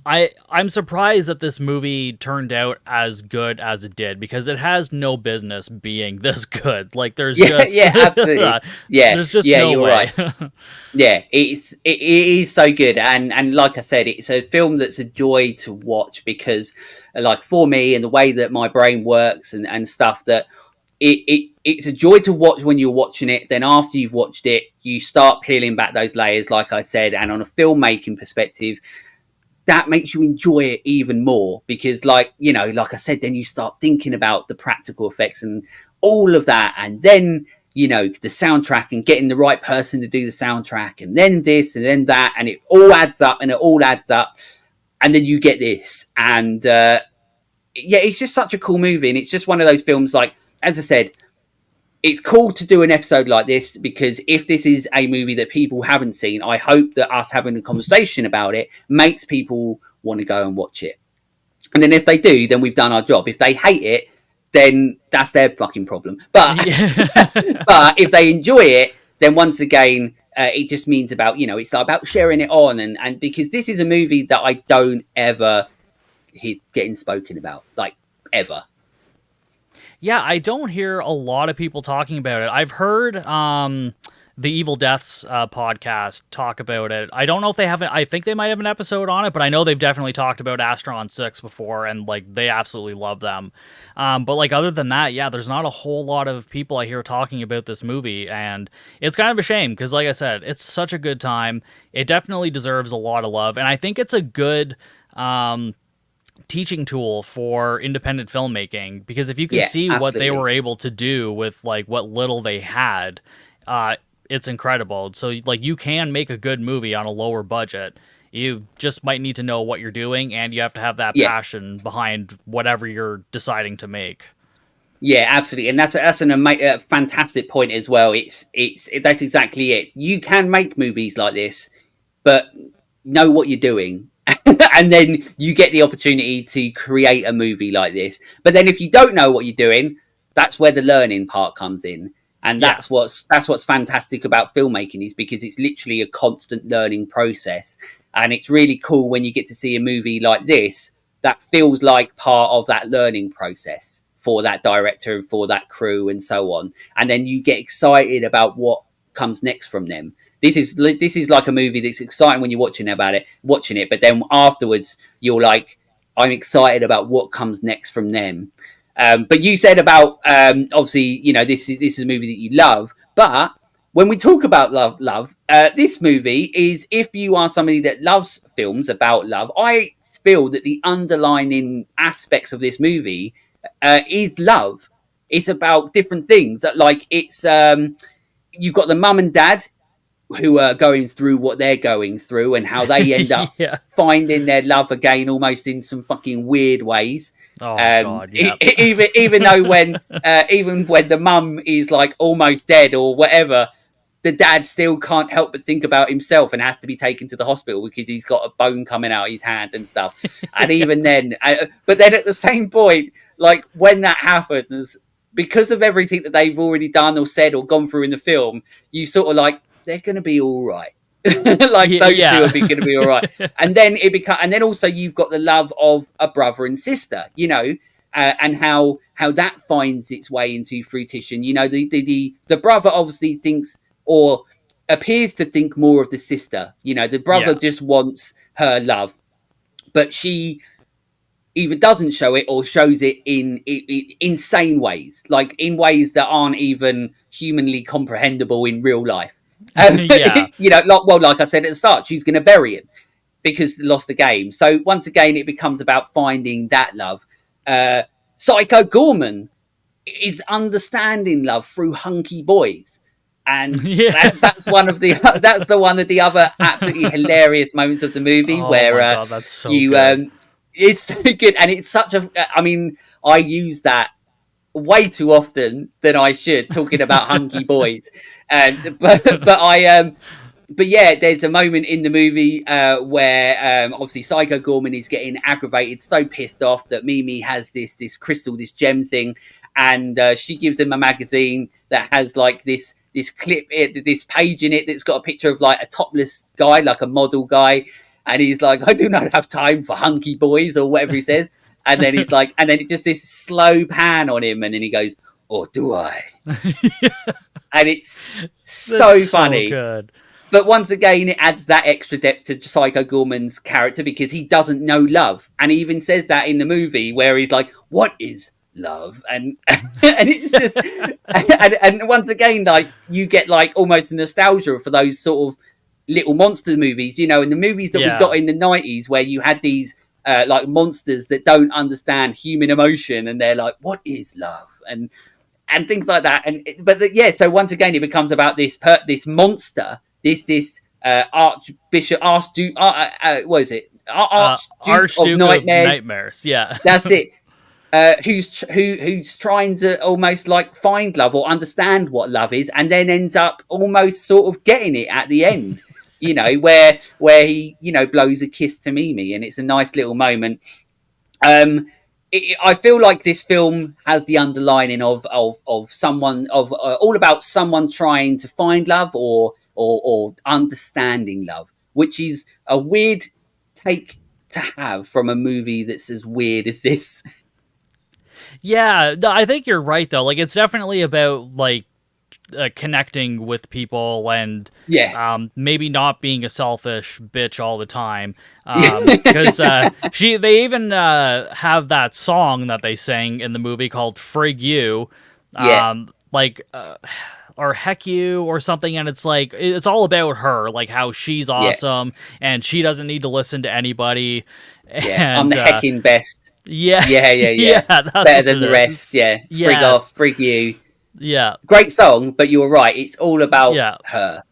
I'm surprised that this movie turned out as good as it did, because it has no business being this good. Like, there's just absolutely. There's just no you're way. Right. Yeah, it is so good, and like I said, it's a film that's a joy to watch, because like for me and the way that my brain works and stuff, that it's a joy to watch when you're watching it. Then after you've watched it, you start peeling back those layers, like I said, and on a filmmaking perspective, that makes you enjoy it even more, because like I said, then you start thinking about the practical effects and all of that, and then the soundtrack and getting the right person to do the soundtrack, and then this and then that, and it all adds up, and then you get this, and it's just such a cool movie. And it's just one of those films, like, as I said, it's cool to do an episode like this, because if this is a movie that people haven't seen, I hope that us having a conversation about it makes people want to go and watch it. And then if they do, then we've done our job. If they hate it, then that's their fucking problem. But but if they enjoy it, then once again, it just means it's about sharing it on. And because this is a movie that I don't ever hear getting spoken about, like, ever. Yeah, I don't hear a lot of people talking about it. I've heard the Evil Deaths podcast talk about it. I don't know if they haven't. I think they might have an episode on it, but I know they've definitely talked about Astron 6 before, and like they absolutely love them. But like, other than that, yeah, there's not a whole lot of people I hear talking about this movie, and it's kind of a shame, because like I said, it's such a good time. It definitely deserves a lot of love, and I think it's a good teaching tool for independent filmmaking, because if you can see absolutely what they were able to do with like what little they had, it's incredible. So like, you can make a good movie on a lower budget. You just might need to know what you're doing, and you have to have that passion behind whatever you're deciding to make. Yeah, absolutely, and that's a fantastic point as well. That's exactly it. You can make movies like this, but know what you're doing. And then you get the opportunity to create a movie like this. But then if you don't know what you're doing, that's where the learning part comes in. And that's what's fantastic about filmmaking, is because it's literally a constant learning process. And it's really cool when you get to see a movie like this that feels like part of that learning process for that director and for that crew and so on. And then you get excited about what comes next from them. This is like a movie that's exciting when you're watching it, but then afterwards you're like, I'm excited about what comes next from them. But you said about obviously, this is a movie that you love, but when we talk about love, this movie is, if you are somebody that loves films about love, I feel that the underlining aspects of this movie is love. It's about different things. Like it's you've got the mum and dad who are going through what they're going through and how they end up Yeah. finding their love again, almost in some fucking weird ways. Oh God. Yeah. Even though when even when the mum is like almost dead or whatever, the dad still can't help but think about himself and has to be taken to the hospital because he's got a bone coming out of his hand and stuff. And even then, but then at the same point, like when that happens, because of everything that they've already done or said or gone through in the film, you sort of like, they're going to be all right. Like those two are going to be all right. And then and then also you've got the love of a brother and sister, you know, and how that finds its way into fruition. You know, the brother obviously thinks or appears to think more of the sister. You know, the brother just wants her love, but she either doesn't show it or shows it in insane ways, like in ways that aren't even humanly comprehensible in real life. Yeah. You know, like I said at the start, she's going to bury him because they lost the game. So once again, it becomes about finding that love. Psycho Goreman is understanding love through hunky boys. And that's one of the the other absolutely hilarious moments of the movie where God, that's so good. It's so good, and it's such a. I mean, I use that way too often than I should, talking about hunky boys. But yeah, there's a moment in the movie where obviously Psycho Goreman is getting aggravated, so pissed off that Mimi has this crystal, this gem thing, and she gives him a magazine that has like this clip, this page in it that's got a picture of like a topless guy, like a model guy, and he's like, I do not have time for hunky boys or whatever he says. And then he's like, and then it's just this slow pan on him, and then he goes, "Or do I?" And it's so funny. So good. But once again, it adds that extra depth to Psycho Goreman's character because he doesn't know love, and he even says that in the movie where he's like, "What is love?" And and it's just and once again, like you get like almost a nostalgia for those sort of little monster movies, you know, in the movies that we got in the 90s where you had these like monsters that don't understand human emotion and they're like, what is love? And things like that. So once again, it becomes about this monster, this archbishop, archduke, what is it? Archduke of Nightmares. Yeah. That's it. Who's trying to almost like find love or understand what love is, and then ends up almost sort of getting it at the end. You know, where he, you know, blows a kiss to Mimi, and it's a nice little moment. I feel like this film has the underlining of someone all about someone trying to find love or understanding love, which is a weird take to have from a movie that's as weird as this. Yeah, I think you're right though. Like, it's definitely about like connecting with people and maybe not being a selfish bitch all the time, because they even have that song that they sang in the movie called "Frig You," or "Heck You" or something, and it's like it's all about her, like how she's awesome and she doesn't need to listen to anybody. And, I'm the hecking best. Yeah, that's better than the rest. Yeah, frig off, frig you. Yeah. Great song, but you're right. It's all about her.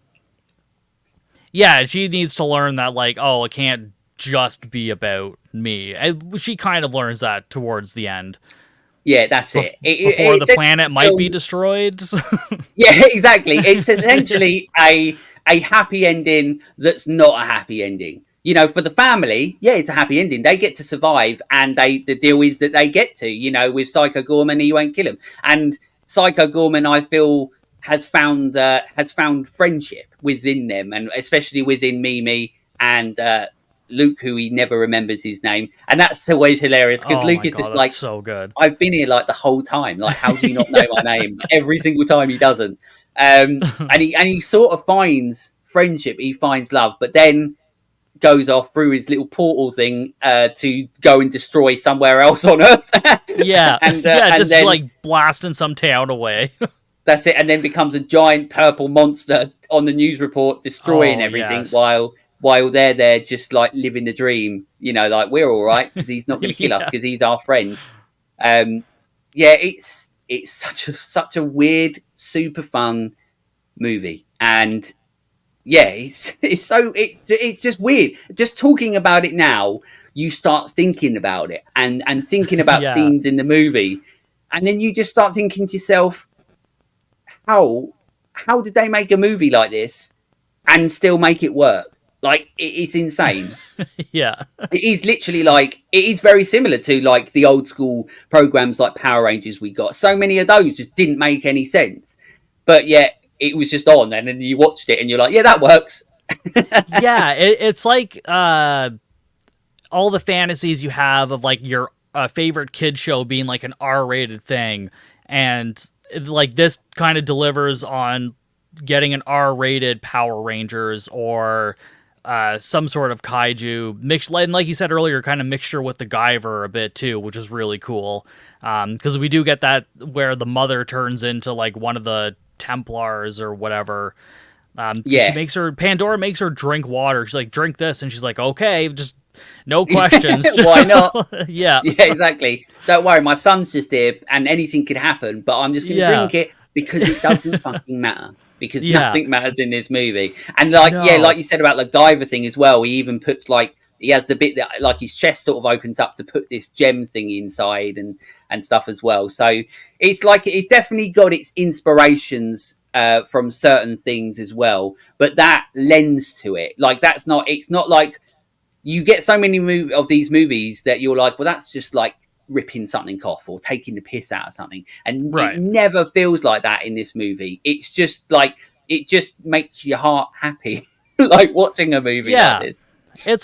Yeah, she needs to learn that, like, oh, it can't just be about me. And she kind of learns that towards the end. Yeah, that's it. Before the planet might be destroyed. Yeah, exactly. It's essentially a happy ending that's not a happy ending. You know, for the family, it's a happy ending. They get to survive, and the deal is that they get to, you know, with Psycho Goreman, he won't kill him. And Psycho Goreman, I feel, has found friendship within them, and especially within Mimi and Luke, who he never remembers his name, and that's always hilarious because Luke is just like, so good. I've been here like the whole time. Like, how do you not know my name? Every single time he doesn't, and he sort of finds friendship, he finds love, but then goes off through his little portal thing to go and destroy somewhere else on Earth. And then, like blasting some town away. That's it, and then becomes a giant purple monster on the news report, destroying Oh, everything yes. while they're there just like living the dream. Like we're all right because he's not going to kill us Yeah. because he's our friend. Um, yeah, it's such a weird, super fun movie, and yeah, it's just weird. Just talking about it now, you start thinking about it and thinking about Yeah. scenes in the movie, and then you just start thinking to yourself, how how did they make a movie like this and still make it work? Like it's insane. Yeah. It is literally like it is very similar to like the old school programs like Power Rangers we got. So many of those just didn't make any sense, but yet it was just on, and then you watched it and you're like, yeah, that works. Yeah, it's like all the fantasies you have of like your favorite kid show being like an R-rated thing, and like this kind of delivers on getting an R-rated Power Rangers or some sort of kaiju mix, and like you said earlier, kind of mixture with the Guyver a bit too, which is really cool. Because we do get that where the mother turns into like one of the Templars or whatever. She Yeah. makes her Pandora makes her drink water. She's like, drink this, and she's like, okay, just no questions. Why not? Yeah, Yeah, exactly. Don't worry, my son's just here and anything could happen, but I'm just going to yeah, drink it because it doesn't fucking matter. Because yeah. nothing matters in this movie. And like, yeah, like No, you said about the Guyver thing as well, he even puts like, he has the bit that like his chest sort of opens up to put this gem thing inside and stuff as well. So it's like, it's definitely got its inspirations from certain things as well, but that lends to it. Like it's not like, you get so many of these movies that you're like, well, that's just like ripping something off or taking the piss out of something. And it right. never feels like that in this movie. It's just like, it just makes your heart happy, like watching a movie like Yeah, this. it's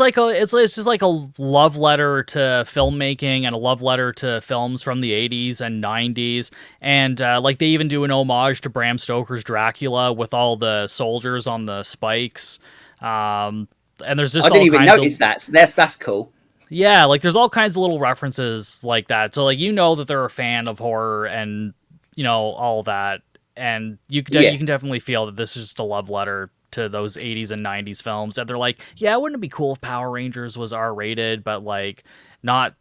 just like a love letter to filmmaking and a love letter to films from the 80s and 90s, and like they even do an homage to Bram Stoker's Dracula with all the soldiers on the spikes. And there's I just didn't all even kinds of notice that. So that's cool. yeah, like there's all kinds of little references like that. So like you know that they're a fan of horror and all that, and Yeah. you can definitely feel that this is just a love letter to those 80s and 90s films. And they're like, yeah, wouldn't it be cool if Power Rangers was R-rated, but like not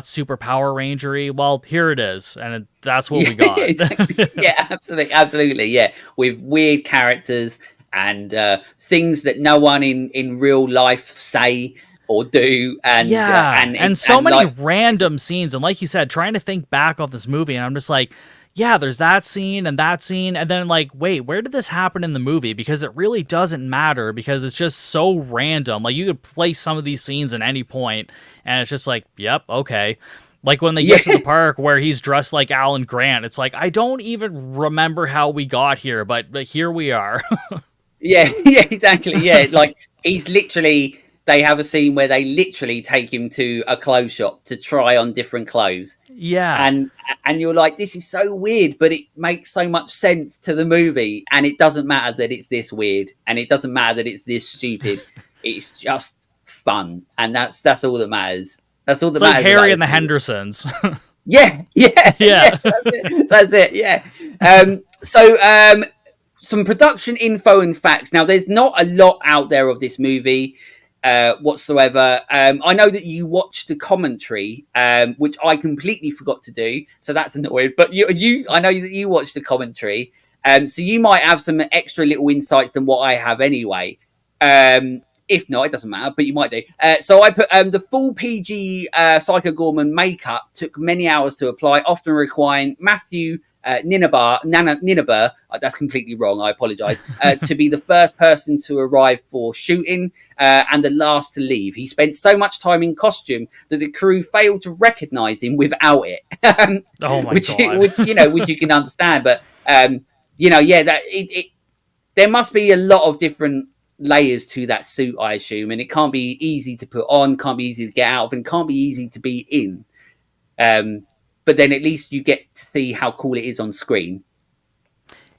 super Power Rangery? Well, here it is, and that's what we Yeah, got. exactly. Yeah, absolutely. Yeah, with weird characters and things that no one in real life say or do, Yeah, and so and many like, random scenes, and like you said, trying to think back on this movie, and I'm just like, yeah, there's that scene and that scene, and then like, wait, where did this happen in the movie? Because it really doesn't matter because it's just so random. Like you could place some of these scenes at any point, and it's just like, yep, okay. Like when they yeah, get to the park where he's dressed like Alan Grant, it's like I don't even remember how we got here, but here we are. yeah, yeah, exactly. Yeah, like he's literally. They have a scene where they literally take him to a clothes shop to try on different clothes, Yeah. and you're like, this is so weird, but it makes so much sense to the movie, and it doesn't matter that it's this weird, and it doesn't matter that it's this stupid. It's just fun, and that's all that matters. That's all that It's like matters about Harry this and the movie. Hendersons. Yeah, yeah, yeah. Yeah. That's it. Yeah. So some production info and facts. Now, there's not a lot out there of this movie whatsoever. I know that you watched the commentary, which I completely forgot to do, so that's annoying. But I know that you watched the commentary, so you might have some extra little insights than what I have anyway. If not, it doesn't matter, but you might do. So I put the full PG Psycho Goreman makeup took many hours to apply, often requiring Matthew Nineveh, that's completely wrong, I apologise, to be the first person to arrive for shooting and the last to leave. He spent so much time in costume that the crew failed to recognise him without it. Oh my which, god. which you can understand, but yeah, there must be a lot of different layers to that suit, I assume, and it can't be easy to put on, can't be easy to get out of, and can't be easy to be in. But then at least you get to see how cool it is on screen.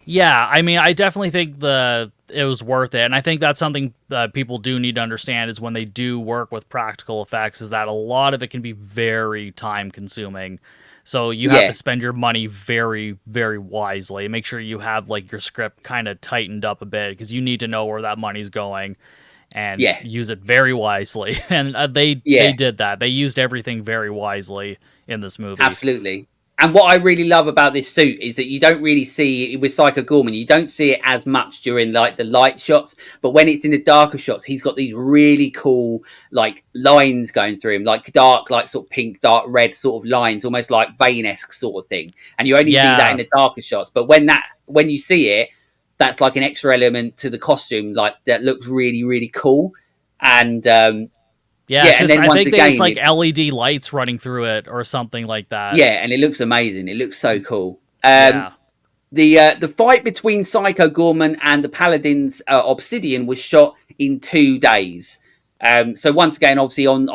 Yeah, I mean, I definitely think it was worth it, and I think that's something that people do need to understand is when they do work with practical effects, is that a lot of it can be very time consuming. So you have to Yeah, spend your money very, very wisely. Make sure you have like your script kind of tightened up a bit because you need to know where that money's going and yeah, use it very wisely. And they yeah. did that. They used everything very wisely in this movie. Absolutely. And what I really love about this suit is that you don't really see with Psycho Goreman, you don't see it as much during like the light shots, but when it's in the darker shots, he's got these really cool like lines going through him, like dark, like sort of pink, dark red sort of lines, almost like vein-esque sort of thing. And you only see that in Yeah. the darker shots. But when you see it, that's like an extra element to the costume, like that looks really, really cool. And Yeah, yeah, it's and just then I once think it's again, like LED lights running through it or something like that. yeah, and it looks amazing. It looks so cool. Yeah. The fight between Psycho Goreman and the Paladin's Obsidian was shot in 2 days. So once again, obviously on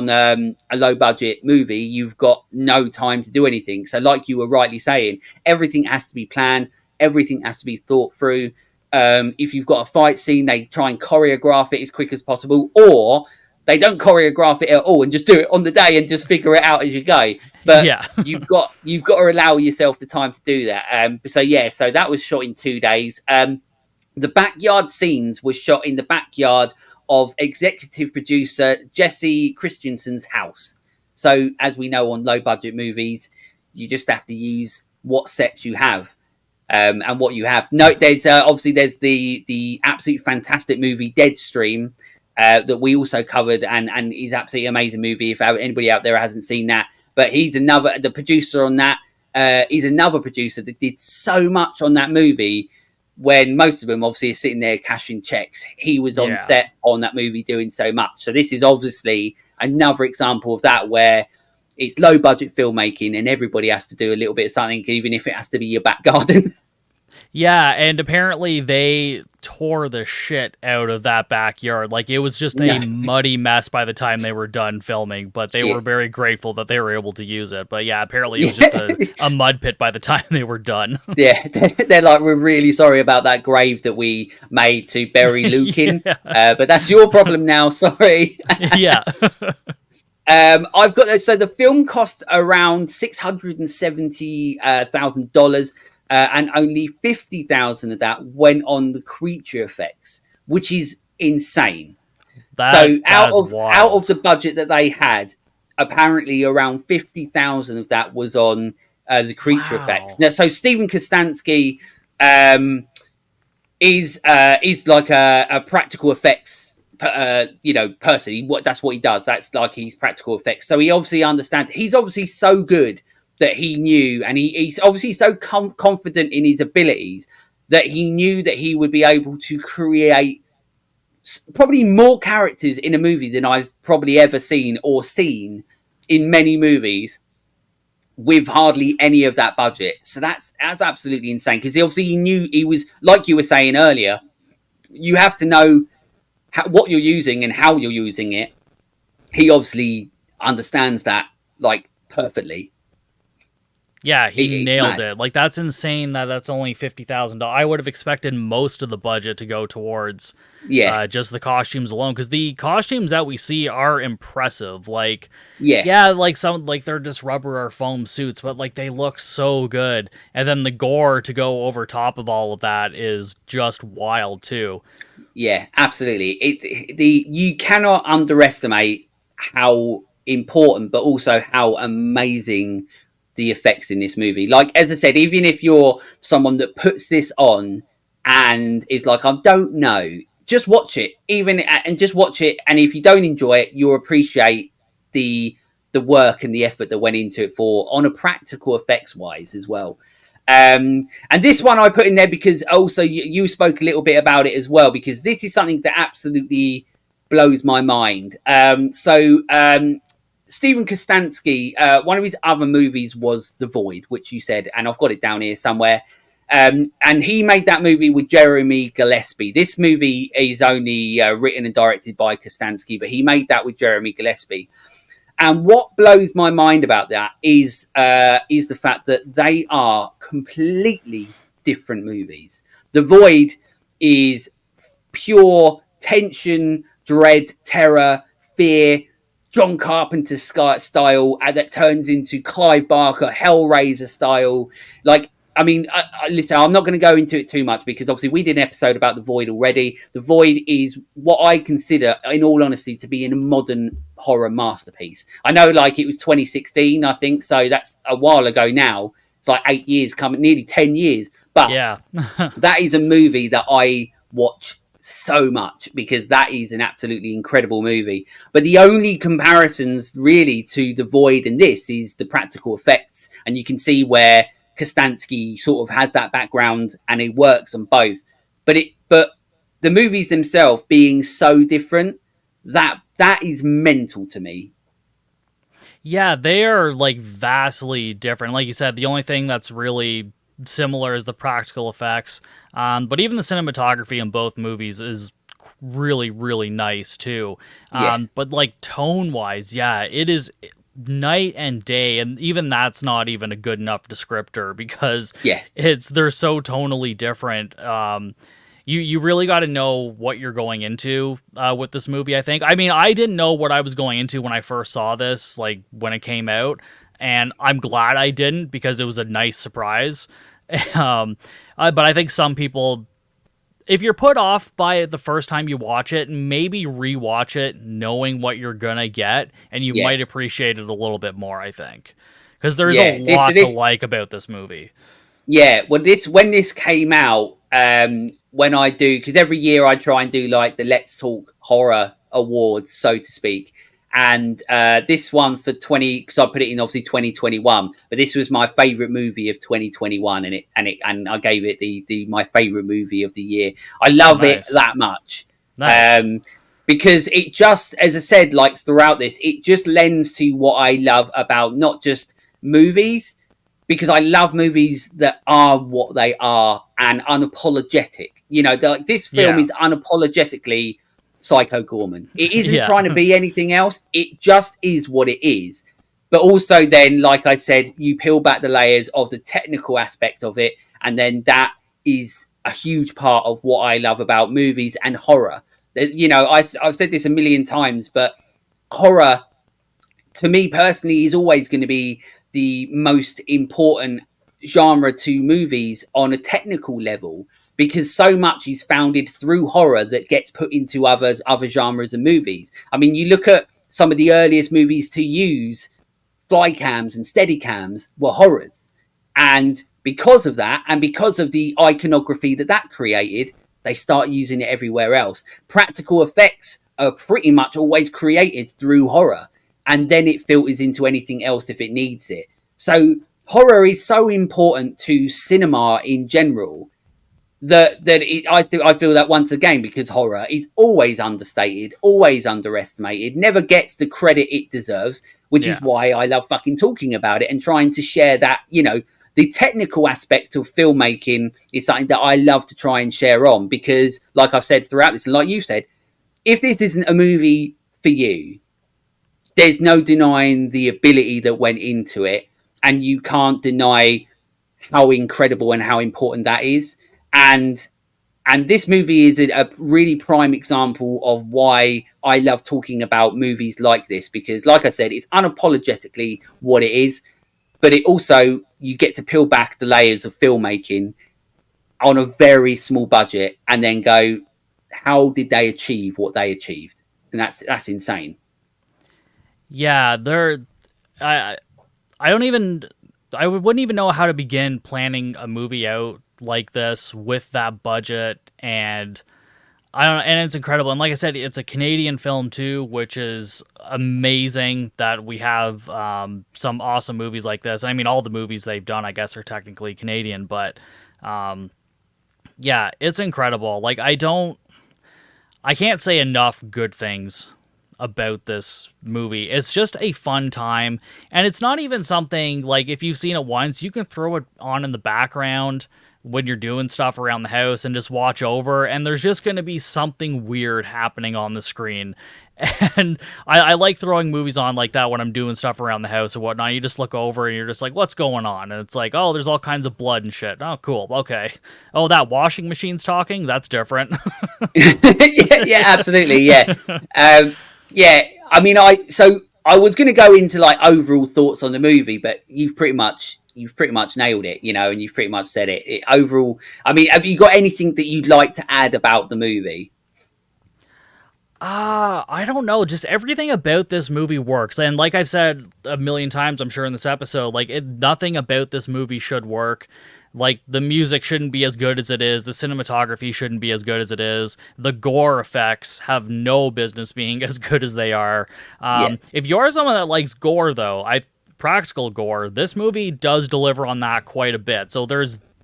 a low budget movie, you've got no time to do anything. So like you were rightly saying, everything has to be planned, everything has to be thought through. If you've got a fight scene, they try and choreograph it as quick as possible, or they don't choreograph it at all and just do it on the day and just figure it out as you go. But Yeah. you've got to allow yourself the time to do that. So yeah, so that was shot in 2 days. The backyard scenes were shot in the backyard of executive producer Jesse Christensen's house. So as we know on low budget movies, you just have to use what sets you have. And what you have. No, there's obviously there's the absolute fantastic movie Deadstream that we also covered, and is absolutely amazing movie. If anybody out there hasn't seen that, but he's the producer on that. He's another producer that did so much on that movie. When most of them obviously are sitting there cashing checks, he was on Yeah. set on that movie doing so much. So this is obviously another example of that where it's low budget filmmaking and everybody has to do a little bit of something, even if it has to be your back garden. Yeah, and apparently they tore the shit out of that backyard. Like it was just a No muddy mess by the time they were done filming, but they were shit. very grateful that they were able to use it. But yeah, apparently it was just Yeah. a mud pit by the time they were done. Yeah, they're like, we're really sorry about that grave that we made to bury Luke in, Yeah. but that's your problem now. Sorry. Yeah. I've got so the film cost around $670,000, and only 50,000 of that went on the creature effects, which is insane. That So that is out of wild. the budget that they had, apparently around 50,000 of that was on the creature effects. Wow. Now, so Stephen Kostanski um, is like a practical effects person. That's what he does. That's like he's practical effects. So he obviously understands. He's obviously so good that he knew, and he's obviously so confident in his abilities that he knew that he would be able to create probably more characters in a movie than I've probably ever seen in many movies with hardly any of that budget. So that's absolutely insane because he knew he was, like you were saying earlier, you have to know what you're using and how you're using it. He obviously understands that like perfectly. Yeah, he It's nailed mad. it. Like that's insane that that's only $50,000. I would have expected most of the budget to go towards Yeah, just the costumes alone because the costumes that we see are impressive. Like, yeah, yeah, like some like they're just rubber or foam suits, but like they look so good. And then the gore to go over top of all of that is just wild too. yeah. Absolutely. You cannot underestimate how important, but also how amazing the effects in this movie. Like as I said, even if you're someone that puts this on and is like, I don't know, just watch it. And just watch it. And if you don't enjoy it, you'll appreciate the the work and the effort that went into it for on a practical effects wise as well. And this one I put in there because also you spoke a little bit about it as well, because this is something that absolutely blows my mind. Stephen Kostanski, one of his other movies was The Void, which you said, and I've got it down here somewhere. And he made that movie with Jeremy Gillespie. This movie is only written and directed by Kostanski, but he made that with Jeremy Gillespie. And what blows my mind about that is the fact that they are completely different movies. The Void is pure tension, dread, terror, fear, John Carpenter style that turns into Clive Barker Hellraiser style. Like, I mean, listen, I'm not going to go into it too much because obviously we did an episode about The Void already. The Void is what I consider, in all honesty, to be a modern horror masterpiece. I know, like, it was 2016, I think, so that's a while ago now. It's like 8 years coming, nearly 10 years. But Yeah. that is a movie that I watch so much because that is an absolutely incredible movie. But the only comparisons really to The Void and this is the practical effects, and you can see where Kostansky sort of has that background and it works on both. But the movies themselves being so different, that is mental to me. Yeah, they are like vastly different. Like you said, the only thing that's really similar is the practical effects. But even the cinematography in both movies is really, really nice too. But like tone wise, yeah, it is night and day, and even that's not even a good enough descriptor because they're so tonally different. You really got to know what you're going into with this movie, I think. I mean, I didn't know what I was going into when I first saw this, like when it came out, and I'm glad I didn't because it was a nice surprise. But I think some people, if you're put off by it the first time you watch it, maybe rewatch it knowing what you're gonna get, and you might appreciate it a little bit more, I think. Because there's a lot to like about this movie. Yeah, well, when this came out, when I do, because every year I try and do like the Let's Talk Horror Awards, so to speak. And this one for because I put it in obviously 2021, but this was my favorite movie of 2021, and I gave it my favorite movie of the year. I love it that much. Nice. Because it just, as I said, like throughout this, it just lends to what I love about not just movies, because I love movies that are what they are and unapologetic. You know, this film is unapologetically Psycho Goreman. It isn't trying to be anything else. It just is what it is. But also then, like I said, you peel back the layers of the technical aspect of it, and then that is a huge part of what I love about movies and horror. You know, I've said this a million times, but horror, to me personally, is always going to be the most important genre to movies on a technical level, because so much is founded through horror that gets put into other genres of movies. I mean, you look at some of the earliest movies to use fly cams and steady cams were horrors. And because of that, and because of the iconography that created, they start using it everywhere else. Practical effects are pretty much always created through horror, and then it filters into anything else if it needs it. So horror is so important to cinema in general I feel that once again, because horror is always understated, always underestimated, never gets the credit it deserves, which is why I love fucking talking about it and trying to share that, you know, the technical aspect of filmmaking is something that I love to try and share on, because like I've said throughout this, and like you said, if this isn't a movie for you, there's no denying the ability that went into it, and you can't deny how incredible and how important that is. And this movie is a really prime example of why I love talking about movies like this, because like I said, it's unapologetically what it is, but it also, you get to peel back the layers of filmmaking on a very small budget and then go, how did they achieve what they achieved? And that's insane. Yeah, I wouldn't even know how to begin planning a movie out like this with that budget, and I don't know, and it's incredible. And like I said, it's a Canadian film too, which is amazing that we have some awesome movies like this. I mean, all the movies they've done, I guess, are technically Canadian, but yeah, it's incredible. Like I can't say enough good things about this movie. It's just a fun time, and it's not even something like, if you've seen it once, you can throw it on in the background when you're doing stuff around the house and just watch over, and there's just going to be something weird happening on the screen. And I like throwing movies on like that when I'm doing stuff around the house and whatnot. You just look over and you're just like, what's going on? And it's like, oh, there's all kinds of blood and shit. Oh, cool. Okay. Oh, that washing machine's talking? That's different. Yeah, absolutely. Yeah. Yeah, I mean, I was going to go into like overall thoughts on the movie, but you've pretty much nailed it, and you've pretty much said it. Overall, I mean, have you got anything that you'd like to add about the movie? I don't know. Just everything about this movie works. And like I've said a million times, I'm sure in this episode, like nothing about this movie should work. Like the music shouldn't be as good as it is. The cinematography shouldn't be as good as it is. The gore effects have no business being as good as they are. Yeah. If you're someone that likes gore, though, practical gore, this movie does deliver on that quite a bit. So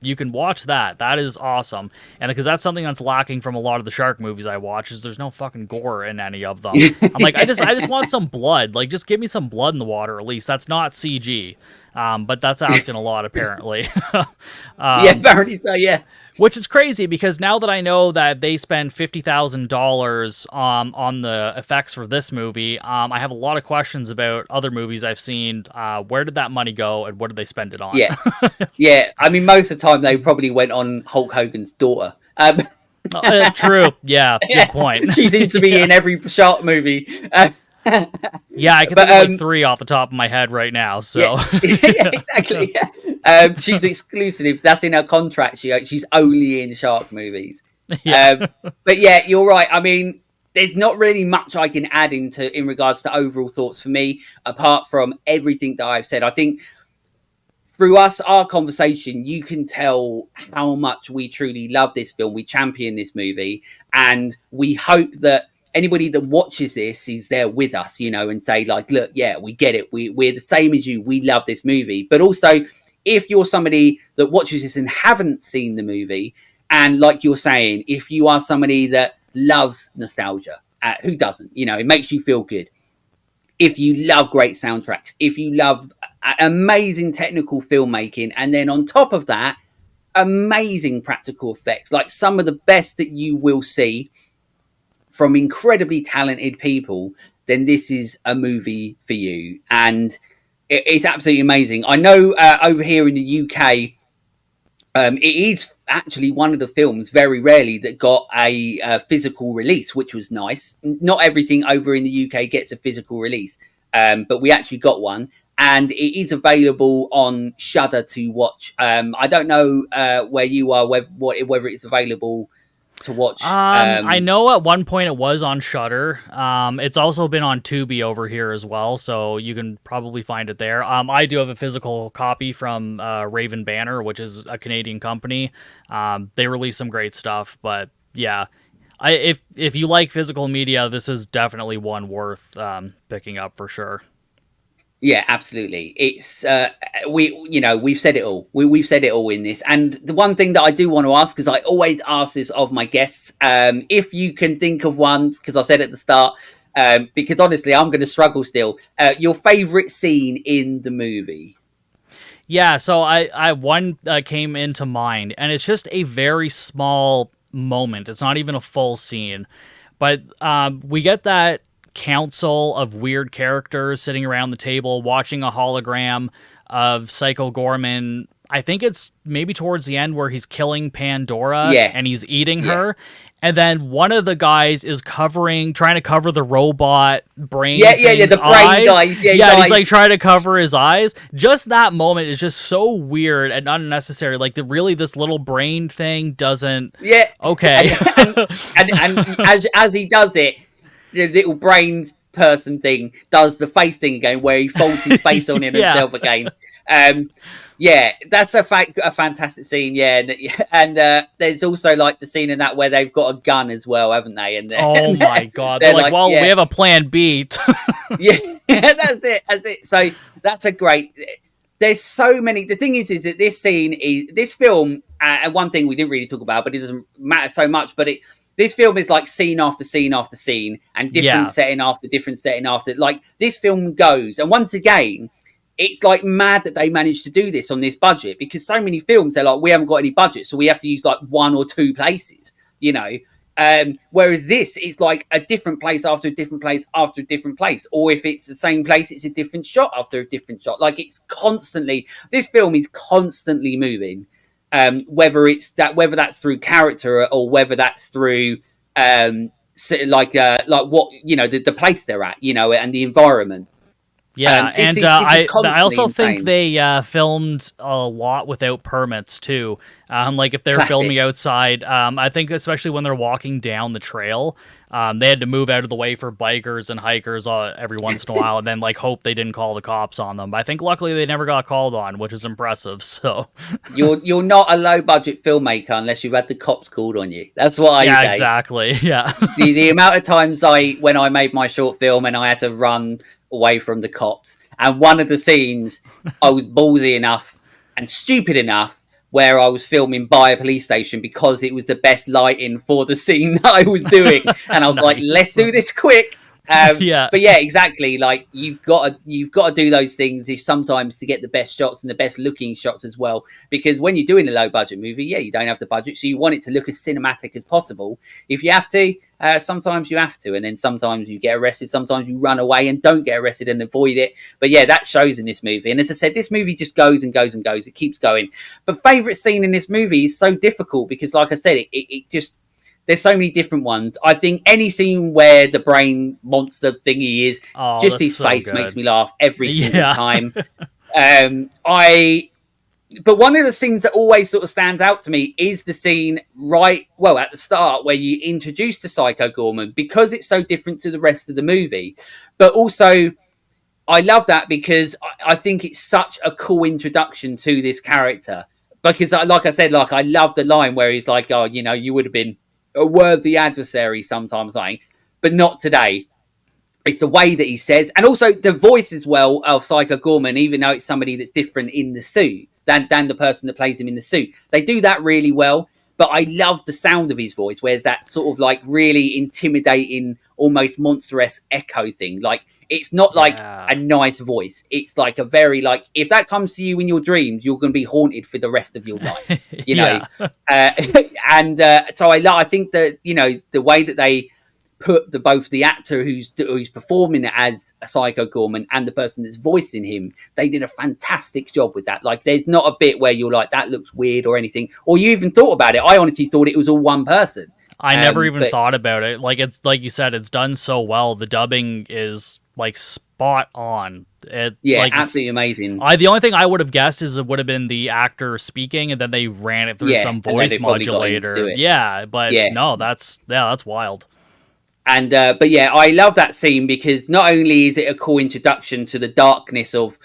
you can watch that. That is awesome. And because that's something that's lacking from a lot of the shark movies I watch, is there's no fucking gore in any of them. I'm like, I just want some blood. Like, just give me some blood in the water at least. That's not CG. But that's asking a lot, apparently. Yeah, apparently so, yeah. Which is crazy because now that I know that they spend $50,000 on the effects for this movie, I have a lot of questions about other movies I've seen. Where did that money go, and what did they spend it on? Yeah, yeah. I mean, most of the time they probably went on Hulk Hogan's daughter. True. Yeah. Good point. She seems to be in every shark movie. Yeah, I can think of like 3 off the top of my head right now. So yeah, exactly. Yeah. She's exclusive. That's in her contract. She's only in shark movies. Yeah. But yeah, you're right. I mean, there's not really much I can add in regards to overall thoughts for me, apart from everything that I've said. I think through our conversation, you can tell how much we truly love this film. We champion this movie, and we hope that anybody that watches this is there with us, and say like, look, yeah, we get it. We're the same as you. We love this movie. But also, if you're somebody that watches this and haven't seen the movie, and like you're saying, if you are somebody that loves nostalgia, who doesn't? It makes you feel good. If you love great soundtracks, if you love amazing technical filmmaking, and then on top of that, amazing practical effects, like some of the best that you will see from incredibly talented people, then this is a movie for you. And it's absolutely amazing. I know over here in the UK, it is actually one of the films very rarely that got a physical release, which was nice. Not everything over in the UK gets a physical release, but we actually got one. And it is available on Shudder to watch. I don't know where you are, whether it's available to watch. I know at one point it was on Shudder. It's also been on Tubi over here as well, so you can probably find it there. I do have a physical copy from Raven Banner, which is a Canadian company. They release some great stuff, but yeah, if you like physical media, this is definitely one worth picking up for sure. Yeah, absolutely. It's we've said it all. We've said it all in this. And the one thing that I do want to ask, because I always ask this of my guests, if you can think of one, because I said at the start, because honestly, I'm going to struggle still. Your favorite scene in the movie? Yeah, so I one came into mind, and it's just a very small moment. It's not even a full scene, but we get that council of weird characters sitting around the table watching a hologram of Psycho Goreman. I think it's maybe towards the end where he's killing Pandora and he's eating her. And then one of the guys is trying to cover the robot brain. The brain eyes. guys. He's like trying to cover his eyes. Just that moment is just so weird and unnecessary. Like this little brain thing doesn't. Yeah. Okay. and as he does it, the little brain person thing does the face thing again, where he folds his face on himself again. Yeah, that's a fantastic scene. Yeah, and there's also like the scene in that where they've got a gun as well, haven't they? And oh my god, they're like, well, we have a plan B. Yeah, that's it. So that's a great. There's so many. The thing is that this film, and one thing we didn't really talk about, but it doesn't matter so much. But this film is like scene after scene after scene, and different setting after different setting after. Like this film goes, and once again, it's like mad that they managed to do this on this budget, because so many films they're like, we haven't got any budget, so we have to use like one or two places, whereas this, it's like a different place after a different place after a different place, or if it's the same place, it's a different shot after a different shot. Like this film is constantly moving, whether that's through character or whether that's through like what the place they're at, and the environment. Yeah, This and is I constantly also think insane. they filmed a lot without permits too. Like if they're Classic. filming outside, I think especially when they're walking down the trail, they had to move out of the way for bikers and hikers every once in a while, and then like hope they didn't call the cops on them. But I think luckily they never got called on, which is impressive. So You're not a low budget filmmaker unless you've had the cops called on you. That's what I yeah, say. exactly. Yeah, The amount of times when I made my short film and I had to run away from the cops, and one of the scenes I was ballsy enough and stupid enough where I was filming by a police station because it was the best lighting for the scene that I was doing, and I was like, let's nice. do this quick. Yeah, But yeah, exactly. Like you've got to do those things if sometimes to get the best shots and the best looking shots as well. Because when you're doing a low budget movie, yeah, you don't have the budget, so you want it to look as cinematic as possible. If you have to, sometimes you have to, and then sometimes you get arrested. Sometimes you run away and don't get arrested and avoid it. But yeah, that shows in this movie. And as I said, this movie just goes and goes and goes. It keeps going. But favorite scene in this movie is so difficult because, like I said, it just there's so many different ones. I think any scene where the brain monster thingy is, oh, just that's his so face good. makes me laugh every single Yeah. time. But one of the scenes that always sort of stands out to me is the scene at the start where you introduce the Psycho Goreman because it's so different to the rest of the movie. But also, I love that because I think it's such a cool introduction to this character. Because, like I said, I love the line where he's like, "Oh, you would have been a worthy adversary sometimes, but not today." It's the way that he says, and also the voice as well of Psycho Goreman, even though it's somebody that's different in the suit than the person that plays him in the suit. They do that really well. But I love the sound of his voice, where's that sort of like really intimidating, almost monster-esque echo thing. Like it's not like Yeah. a nice voice. It's like a very like if that comes to you in your dreams, you're going to be haunted for the rest of your life. Yeah. And so I think that the way that they put both the actor who's performing as a Psycho Goreman and the person that's voicing him, they did a fantastic job with that. Like, there's not a bit where you're like, that looks weird or anything, or you even thought about it. I honestly thought it was all one person. I never even thought about it. Like it's like you said, it's done so well. The dubbing is like spot on. Absolutely amazing. The only thing I would have guessed is it would have been the actor speaking, and then they ran it through some voice modulator. Yeah, but no, that's wild. And but yeah, I love that scene because not only is it a cool introduction to the darkness of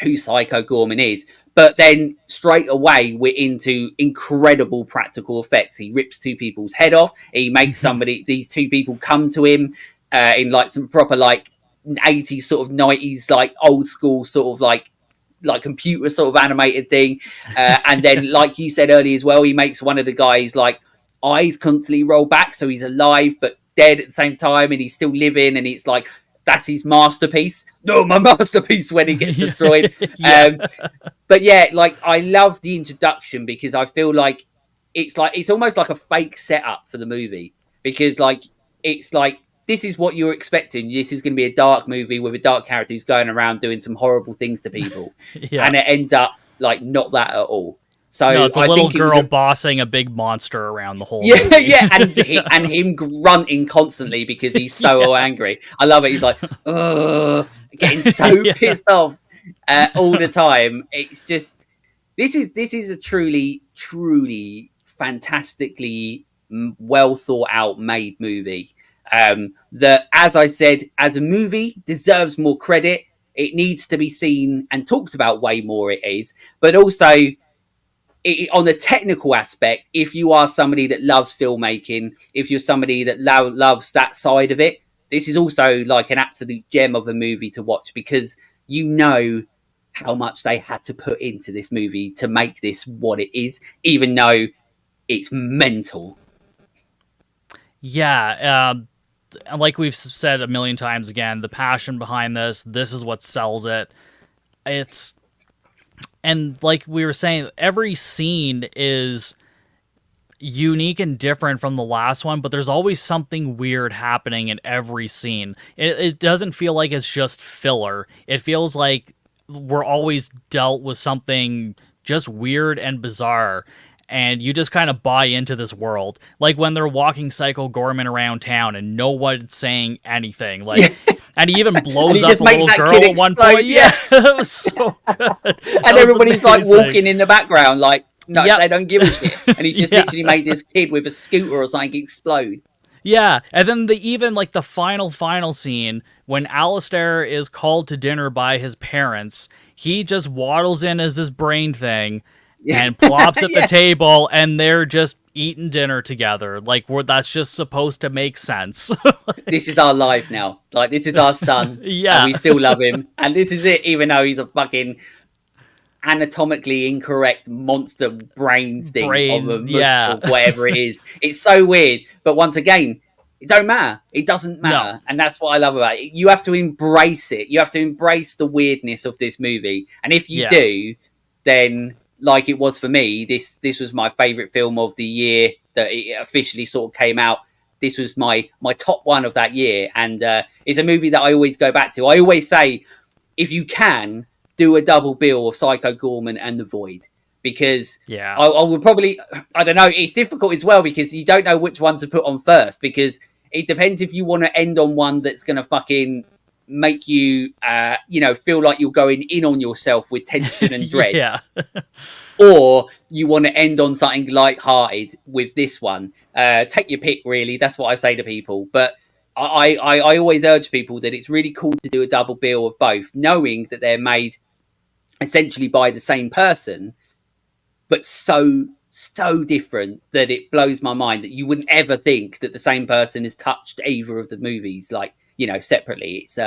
who Psycho Goreman is, but then straight away we're into incredible practical effects. He rips two people's head off. He makes these two people come to him in like some proper like 80s sort of 90s like old school sort of like computer sort of animated thing. And then like you said earlier as well, he makes one of the guys like eyes constantly roll back, so he's alive but dead at the same time, and he's still living, and it's like that's his masterpiece. No, my masterpiece when he gets destroyed. But yeah, like I love the introduction because I feel like it's almost like a fake setup for the movie because like it's like this is what you're expecting. This is going to be a dark movie with a dark character who's going around doing some horrible things to people, and it ends up like not that at all. So no, it's a I little think girl bossing a big monster around the whole movie. and him grunting constantly because he's so angry. I love it. He's like, getting so pissed off all the time. It's just this is a truly fantastically well thought out made movie. That, as I said, as a movie deserves more credit. It needs to be seen and talked about way more. It is, but also. On the technical aspect, if you are somebody that loves filmmaking, if you're somebody that loves that side of it, this is also like an absolute gem of a movie to watch because you know how much they had to put into this movie to make this what it is, even though it's mental. Yeah, like we've said a million times again, the passion behind this is what sells it. And like we were saying, every scene is unique and different from the last one, but there's always something weird happening in every scene. It doesn't feel like it's just filler. It feels like we're always dealt with something just weird and bizarre. and you just kind of buy into this world. Like when they're walking Psycho Goreman around town and no one's saying anything. Like, and he even blows up a little girl at one point. Yeah, that was so good. And everybody's like walking in the background, like, no, they don't give a shit. And he's just literally made this kid with a scooter or something explode. Yeah, and then the final scene when Alistair is called to dinner by his parents, he just waddles in as this brain thing and plops at the table, and they're just eating dinner together. Like, that's just supposed to make sense. This is our life now. Like, this is our son. Yeah. And we still love him. And this is it, even though he's a fucking anatomically incorrect monster brain thing of a mush or whatever it is. It's so weird, but once again, it don't matter. It doesn't matter. And that's what I love about it. You have to embrace it. You have to embrace the weirdness of this movie, and if you do, then like it was for me, this was my favorite film of the year that it officially sort of came out. This was my top one of that year, and it's a movie that I always go back to. I always say, if you can, do a double bill of Psycho Goreman and The Void, because I would probably, I don't know, it's difficult as well because you don't know which one to put on first, because it depends if you want to end on one that's going to fucking make you, feel like you're going in on yourself with tension and dread. Or you want to end on something light-hearted with this one. Take your pick, really. That's what I say to people. But I always urge people that it's really cool to do a double bill of both, knowing that they're made essentially by the same person, but so different that it blows my mind that you wouldn't ever think that the same person has touched either of the movies, like, separately. It's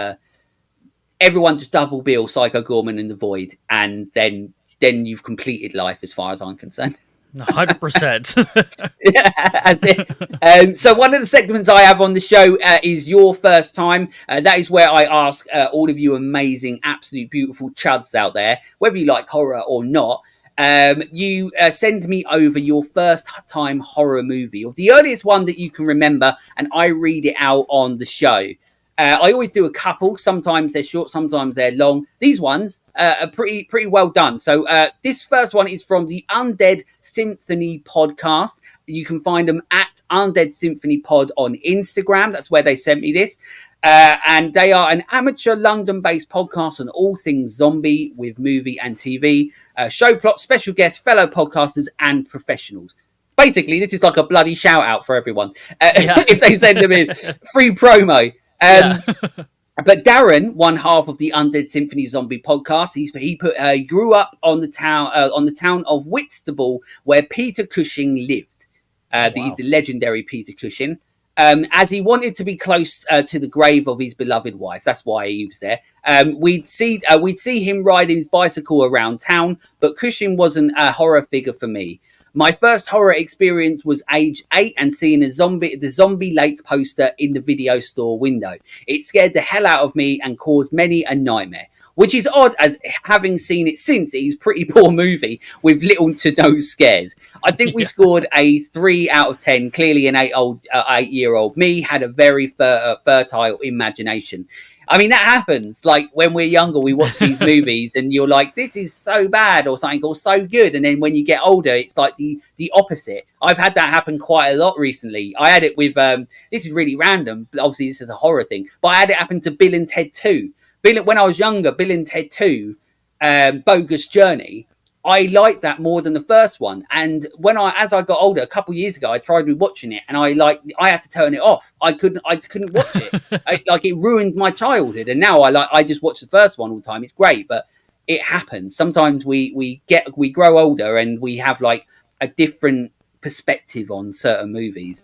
everyone just double bill Psycho Goreman and The Void, and then you've completed life as far as I'm concerned. 100%. Yeah, that's it. So one of the segments I have on the show is Your First Time. That is where I ask all of you amazing, absolute beautiful chuds out there, whether you like horror or not, you send me over your first time horror movie, or the earliest one that you can remember, and I read it out on the show. I always do a couple. Sometimes they're short, sometimes they're long. These ones are pretty well done. So this first one is from the Undead Symphony podcast. You can find them at Undead Symphony Pod on Instagram. That's where they sent me this. And they are an amateur London-based podcast on all things zombie with movie and TV, show plot, special guests, fellow podcasters, and professionals. Basically, this is like a bloody shout-out for everyone. If they send them in. Free promo. But Darren, one half of the Undead Symphony Zombie podcast, he grew up on the town of Whitstable, where Peter Cushing lived, the legendary Peter Cushing. As he wanted to be close to the grave of his beloved wife. That's why he was there. We'd see him riding his bicycle around town, but Cushing wasn't a horror figure for me. My first horror experience was age 8 and seeing the Zombie Lake poster in the video store window. It scared the hell out of me and caused many a nightmare. Which is odd, as having seen it since, it's a pretty poor movie with little to no scares. I think we scored a 3 out of 10. Clearly an 8-year-old me had a very fertile imagination. I mean, that happens. Like, when we're younger, we watch these movies and you're like, this is so bad or something, or so good. And then when you get older, it's like the opposite. I've had that happen quite a lot recently. I had it with, this is really random, but obviously this is a horror thing, but I had it happen to Bill and Ted 2. When I was younger, Bill and Ted 2, Bogus Journey, I liked that more than the first one. And as I got older, a couple of years ago, I tried rewatching it, and I had to turn it off. I couldn't watch it. It ruined my childhood. And now I just watch the first one all the time. It's great, but it happens. Sometimes we grow older and we have like a different perspective on certain movies.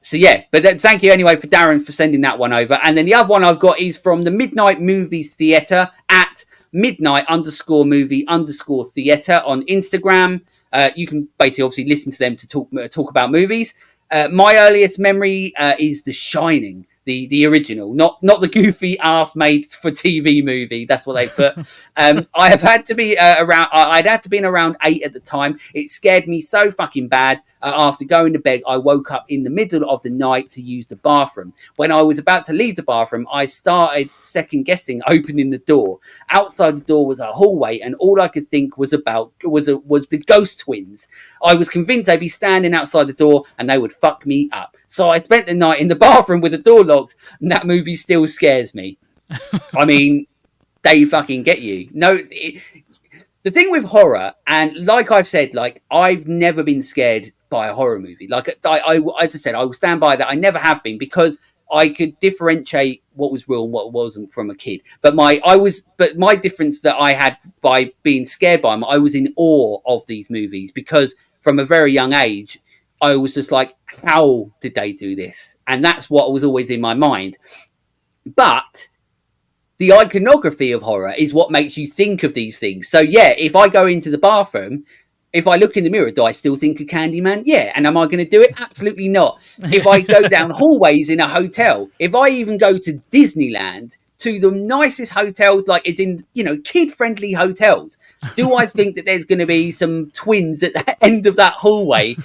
So yeah, but thank you anyway for Darren for sending that one over. And then the other one I've got is from the Midnight Movie Theatre at midnight_movie_theatre on Instagram. You can basically obviously listen to them to talk about movies. My earliest memory is The Shining. the original, not the goofy ass made for TV movie. That's what they put. I have had to be around. I'd had to be around 8 at the time. It scared me so fucking bad. After going to bed, I woke up in the middle of the night to use the bathroom. When I was about to leave the bathroom, I started second guessing opening the door. Outside the door was a hallway, and all I could think was the ghost twins. I was convinced they'd be standing outside the door and they would fuck me up. So I spent the night in the bathroom with the door locked, and that movie still scares me. I mean, they fucking get you. No, the thing with horror, and like I've said, like I've never been scared by a horror movie. Like I as I said, I will stand by that. I never have been, because I could differentiate what was real and what wasn't from a kid. But my difference that I had by being scared by them, I was in awe of these movies, because from a very young age, I was just like, how did they do this? And that's what was always in my mind. But the iconography of horror is what makes you think of these things. So yeah, if I go into the bathroom, if I look in the mirror, do I still think of Candyman? Yeah. And am I going to do it? Absolutely not. If I go down hallways in a hotel, if I even go to Disneyland, to the nicest hotels, like it's in, kid-friendly hotels, do I think that there's going to be some twins at the end of that hallway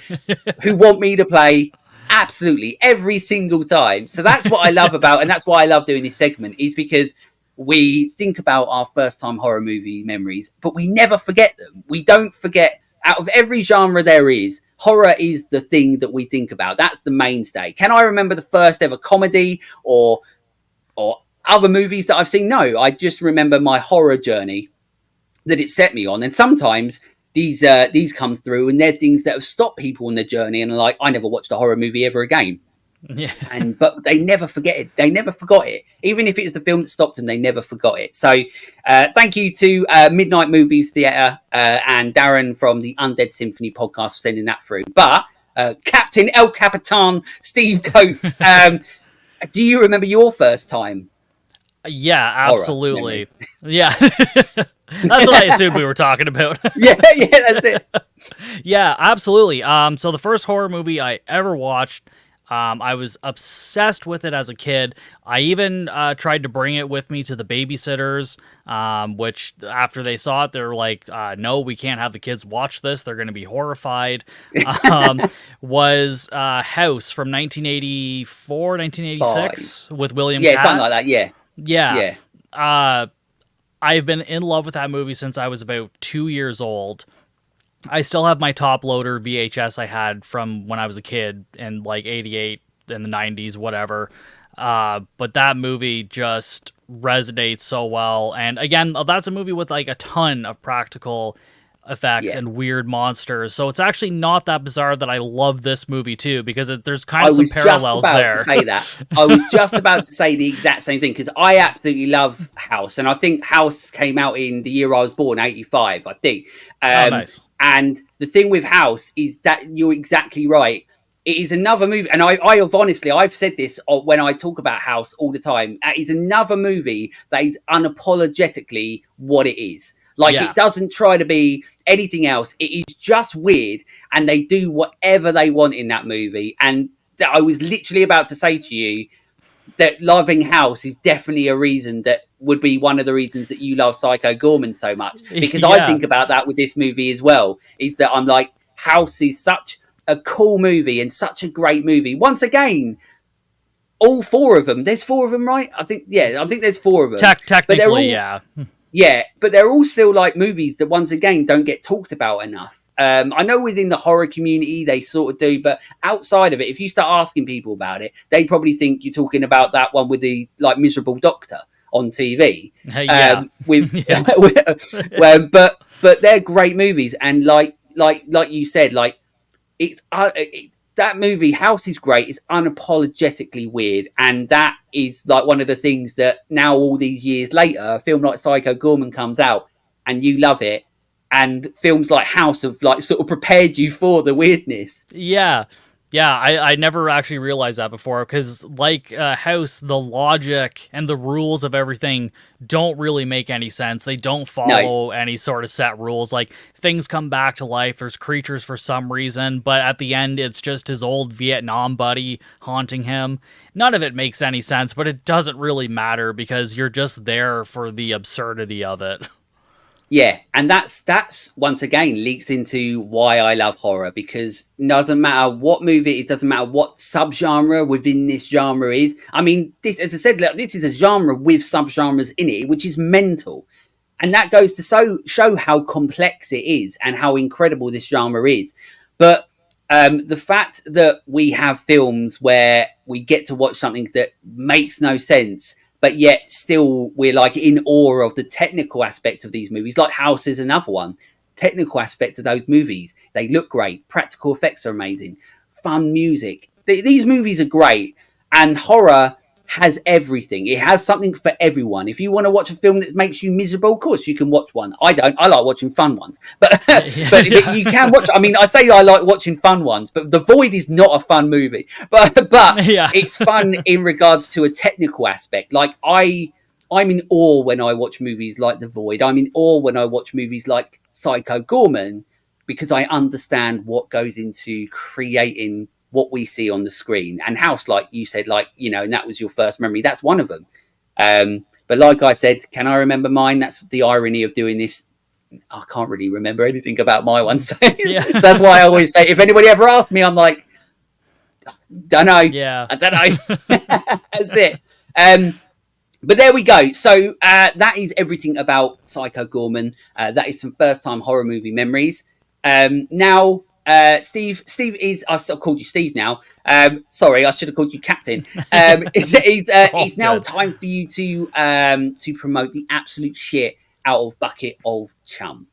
who want me to play? Absolutely. Every single time. So that's what I love about, and that's why I love doing this segment, is because we think about our first-time horror movie memories, but we never forget them. We don't forget. Out of every genre there is, horror is the thing that we think about. That's the mainstay. Can I remember the first ever comedy or other movies that I've seen? No, I just remember my horror journey that it set me on. And sometimes these come through, and they're things that have stopped people on their journey, and are like, I never watched a horror movie ever again. Yeah. But they never forget it. They never forgot it. Even if it was the film that stopped them, they never forgot it. So thank you to Midnight Movie Theatre and Darren from the Undead Symphony podcast for sending that through. But Captain El Capitan Steve Coates, do you remember your first time? Yeah, absolutely. Yeah. That's what I assumed we were talking about. yeah, that's it. Yeah, absolutely. So the first horror movie I ever watched, I was obsessed with it as a kid. I even tried to bring it with me to the babysitters, which after they saw it, they were like, no, we can't have the kids watch this. They're going to be horrified. Was House from 1984, 1986 with William Yeah, Catt. something like that, yeah. Yeah. I've been in love with that movie since I was about 2 years old. I still have my top loader VHS I had from when I was a kid in like 88 in the 90s, whatever. But that movie just resonates so well. And again, that's a movie with like a ton of practical effects and weird monsters. So it's actually not that bizarre that I love this movie too, because there's kind of some parallels there. I was just about to say the exact same thing, because I absolutely love House, and I think House came out in the year I was born, 85, I think. Nice. And the thing with House is that you're exactly right. It is another movie, and I have honestly, I've said this when I talk about House all the time. It is another movie that is unapologetically what it is. Like, it doesn't try to be anything else. It is just weird, and they do whatever they want in that movie. And I was literally about to say to you that loving House is definitely a reason that would be one of the reasons that you love Psycho Goreman so much. Because I think about that with this movie as well, is that I'm like, House is such a cool movie and such a great movie. Once again, all four of them. There's four of them, right? I think there's four of them. Technically, yeah. Yeah, but they're all still like movies that, once again, don't get talked about enough. I know within the horror community they sort of do, but outside of it, if you start asking people about it, they probably think you're talking about that one with the like miserable doctor on TV. But they're great movies, and like you said, like that movie House is great. It's unapologetically weird, and that is like one of the things that now, all these years later, a film like Psycho Goreman comes out and you love it, and films like House have like sort of prepared you for the weirdness. Yeah, Yeah, I never actually realized that before because, like House, the logic and the rules of everything don't really make any sense. They don't No. follow any sort of set rules. Like, things come back to life, there's creatures for some reason, but at the end, it's just his old Vietnam buddy haunting him. None of it makes any sense, but it doesn't really matter because you're just there for the absurdity of it. Yeah, and that's once again leaks into why I love horror, because it doesn't matter what movie, it doesn't matter what subgenre within this genre is. I mean, this, as I said, look, this is a genre with subgenres in it, which is mental, and that goes to show how complex it is and how incredible this genre is. But the fact that we have films where we get to watch something that makes no sense, but yet still we're like in awe of the technical aspect of these movies. Like House is another one. Technical aspect of those movies. They look great. Practical effects are amazing. Fun music. These movies are great. And horror has everything. It has something for everyone. If you want to watch a film that makes you miserable, of course you can watch one. I don't. I like watching fun ones. But but you can watch. I mean, I say I like watching fun ones, but The Void is not a fun movie. But it's fun in regards to a technical aspect. Like I'm in awe when I watch movies like The Void. I'm in awe when I watch movies like Psycho Goreman, because I understand what goes into creating what we see on the screen. And House, like you said, like, you know, and that was your first memory, that's one of them. But like I said, can I remember mine? That's the irony of doing this. I can't really remember anything about my one. So, Yeah. so that's why I always say, if anybody ever asks me, I'm like, don't know. Yeah. I don't know. That's it. But there we go. So that is everything about Psycho Goreman. That is some first time horror movie memories. Now, Steve is, I still called you Steve now. Sorry, I should have called you Captain. It's now time for you to promote the absolute shit out of Bucket of Chum.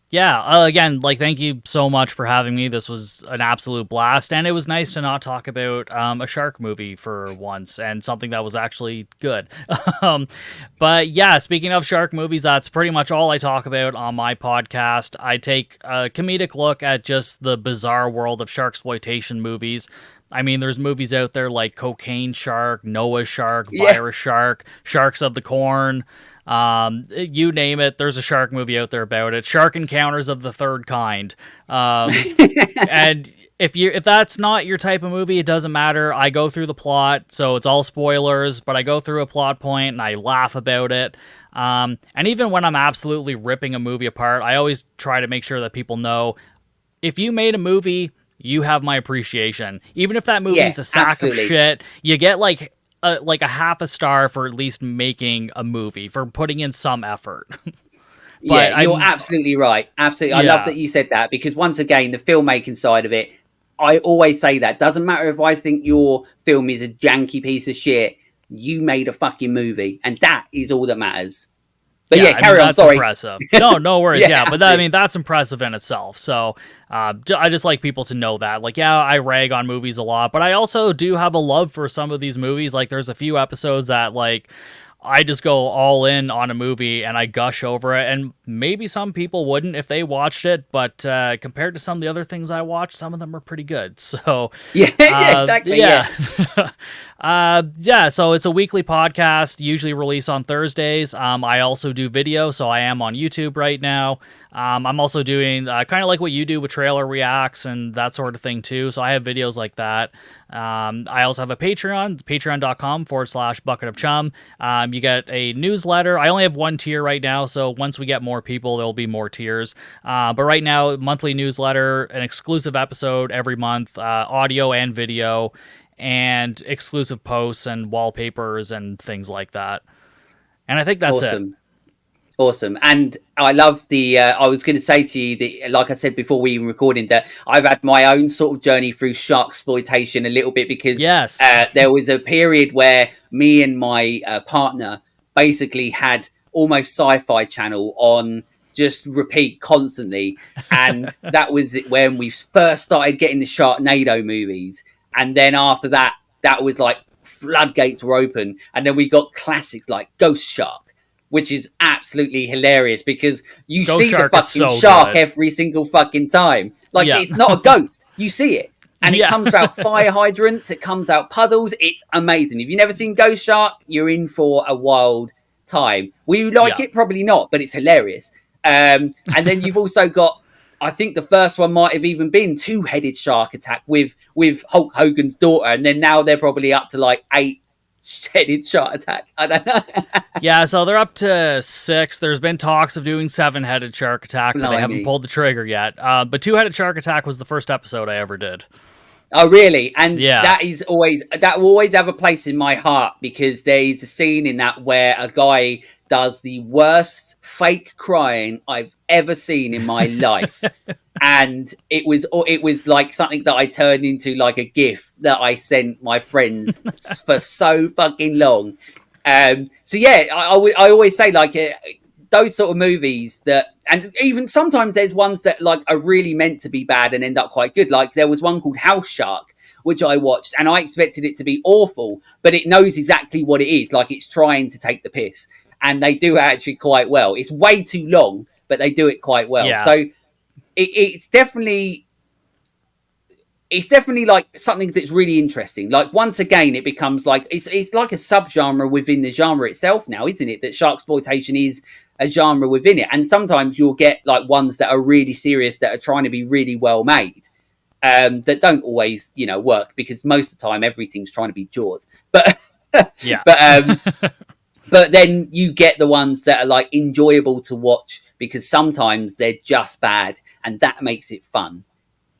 Yeah, again, like, thank you so much for having me. This was an absolute blast, and it was nice to not talk about a shark movie for once, and something that was actually good. But yeah, speaking of shark movies, that's pretty much all I talk about on my podcast. I take a comedic look at just the bizarre world of sharksploitation movies. I mean, there's movies out there like Cocaine Shark, Noah's Shark, Virus Shark, Sharks of the Corn. You name it, there's a shark movie out there about it. Shark Encounters of the Third Kind. And if that's not your type of movie, it doesn't matter. I go through the plot, so it's all spoilers, but I go through a plot point and I laugh about it. And even when I'm absolutely ripping a movie apart, I always try to make sure that people know, if you made a movie, you have my appreciation. Even if that movie is a sack of shit, you get like a half a star for at least making a movie, for putting in some effort. Yeah, you're absolutely right. Absolutely. I love that you said that, because once again, the filmmaking side of it, I always say that. Doesn't matter if I think your film is a janky piece of shit, you made a fucking movie, and that is all that matters. But carry on. Sorry. Impressive. No worries. But I mean, that's impressive in itself. So I just like people to know that. Like, I rag on movies a lot, but I also do have a love for some of these movies. Like, there's a few episodes that, like, I just go all in on a movie and I gush over it. And maybe some people wouldn't if they watched it, but compared to some of the other things I watched, some of them are pretty good. So exactly. So it's a weekly podcast, usually released on Thursdays. I also do video, so I am on YouTube right now. I'm also doing kind of like what you do with trailer reacts and that sort of thing too. So I have videos like that. I also have a Patreon, patreon.com/bucket of chum. You get a newsletter. I only have one tier right now, so once we get more people, there'll be more tiers. But right now, monthly newsletter, an exclusive episode every month, audio and video, and exclusive posts and wallpapers and things like that. And I think that's Awesome. And I love I was going to say to you that, like I said before we were recording, that I've had my own sort of journey through shark exploitation a little bit, because there was a period where me and my partner basically had almost Sci-Fi Channel on just repeat constantly. And that was when we first started getting the Sharknado movies. And then after that, that was like floodgates were open. And then we got classics like Ghost Shark, which is absolutely hilarious, because you see the fucking shark every single fucking time. Like, it's not a ghost. You see it. And it Yeah. comes out fire hydrants, it comes out puddles. It's amazing. If you've never seen Ghost Shark, you're in for a wild time. Will you like Yeah. it? Probably not, but it's hilarious. And then you've also got, I think the first one might have even been two-headed shark attack with Hulk Hogan's daughter, and then now they're probably up to like 8-headed shark attack. I don't know. Yeah, so they're up to 6. There's been talks of doing 7-headed shark attack, but they haven't Blimey. pulled the trigger yet. But 2-headed shark attack was the first episode I ever did. Oh, really? And Yeah. that will always have a place in my heart, because there's a scene in that where a guy does the worst fake crying I've ever seen in my life. And it was like something that I turned into like a GIF that I sent my friends for so fucking long. So yeah, I always say, like, those sort of movies that, and even sometimes there's ones that like are really meant to be bad and end up quite good. Like there was one called House Shark, which I watched, and I expected it to be awful, but it knows exactly what it is. Like it's trying to take the piss, and they do actually quite well. It's way too long, but they do it quite well. Yeah. So it's definitely like something that's really interesting. Like once again, it becomes like it's like a subgenre within the genre itself now, isn't it? That sharksploitation is a genre within it, and sometimes you'll get like ones that are really serious, that are trying to be really well made, that don't always, work, because most of the time everything's trying to be Jaws. But Yeah. but then you get the ones that are like enjoyable to watch, because sometimes they're just bad, and that makes it fun.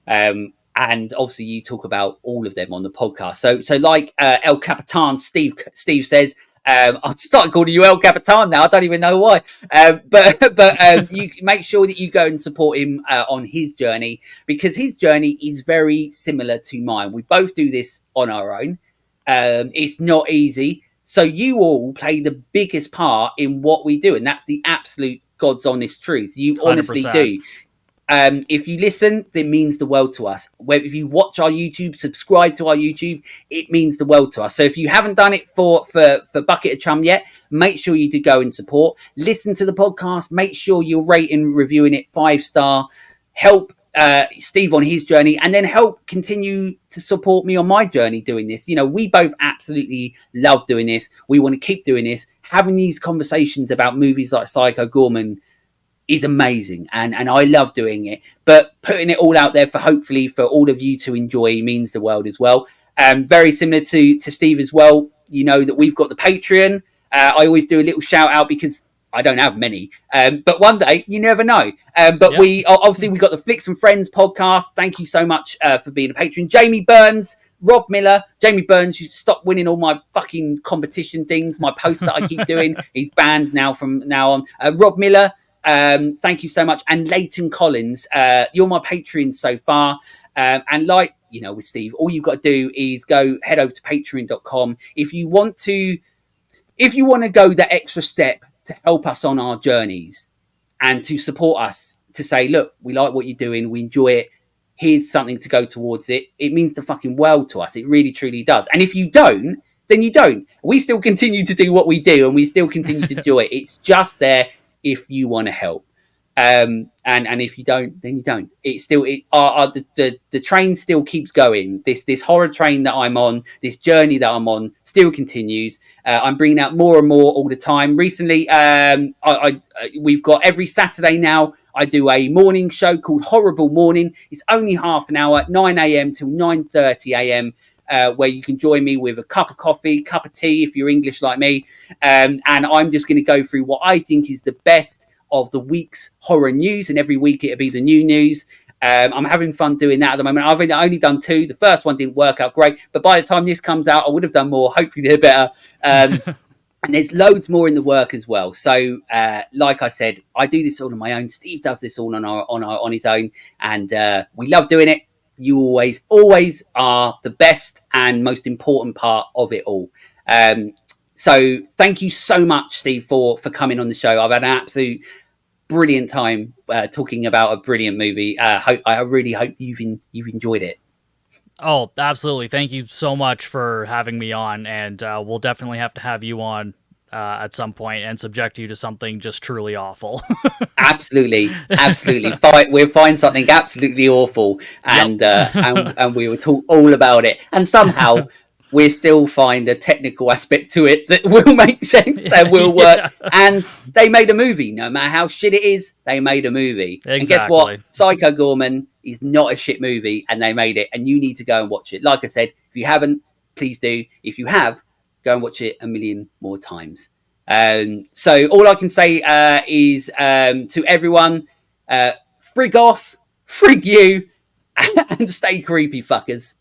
And obviously you talk about all of them on the podcast. So like El Capitan, Steve says, I've started calling you El Capitan now. I don't even know why. But you make sure that you go and support him on his journey, because his journey is very similar to mine. We both do this on our own. It's not easy. So you all play the biggest part in what we do, and that's the absolute God's honest truth. You honestly 100%. do. If you listen, it means the world to us. If you watch our YouTube, subscribe to our YouTube, it means the world to us. So if you haven't done it for Bucket of Chum yet, make sure you do go and support. Listen to the podcast. Make sure you're rating, reviewing it 5-star. Help Steve on his journey, and then help continue to support me on my journey doing this. We both absolutely love doing this. We want to keep doing this. Having these conversations about movies like Psycho Goreman is amazing, and I love doing it, but putting it all out there for hopefully for all of you to enjoy means the world as well. Very similar to Steve as well, that we've got the Patreon. I always do a little shout out, because I don't have many, but one day you never know. But Yep. we got the Flicks and Friends podcast. Thank you so much for being a patron. Jamie Burns, Rob Miller. Jamie Burns, you stop winning all my fucking competition things, my posts that I keep doing. He's banned now from now on. Rob Miller, thank you so much. And Leighton Collins, you're my Patreon so far. And like, with Steve, all you've got to do is head over to patreon.com. If you want to go the extra step to help us on our journeys and to support us, to say, look, we like what you're doing, we enjoy it, here's something to go towards it. It means the fucking world to us. It really, truly does. And if you don't, then you don't. We still continue to do what we do, and we still continue to enjoy it. It's just there if you want to help. And if you don't, then you don't. It's still the train still keeps going. This horror train that I'm on, this journey that I'm on, still continues. I'm bringing out more and more all the time. Recently, we've got every Saturday now. I do a morning show called Horrible Morning. It's only half an hour, 9 a.m. till 9:30 a.m. Where you can join me with a cup of coffee, cup of tea, if you're English like me. And I'm just going to go through what I think is the best of the week's horror news, and every week it'll be the new news. I'm having fun doing that at the moment. I've only done 2. The first one didn't work out great, but by the time this comes out, I would have done more. Hopefully they're better. And there's loads more in the work as well. So, like I said, I do this all on my own. Steve does this all on his own, and we love doing it. You always are the best and most important part of it all. So thank you so much, Steve, for coming on the show. I've had an absolute brilliant time talking about a brilliant movie. I really hope you've enjoyed it. Oh, absolutely. Thank you so much for having me on, and we'll definitely have to have you on at some point and subject you to something just truly awful. Absolutely. We'll find something absolutely awful, and we will talk all about it. And somehow we still find a technical aspect to it that will make sense, that will work. Yeah. And they made a movie. No matter how shit it is, they made a movie. Exactly. And guess what? Psycho Goreman is not a shit movie, and they made it. And you need to go and watch it. Like I said, if you haven't, please do. If you have, go and watch it a million more times. So all I can say is to everyone, frig off, frig you, and stay creepy, fuckers.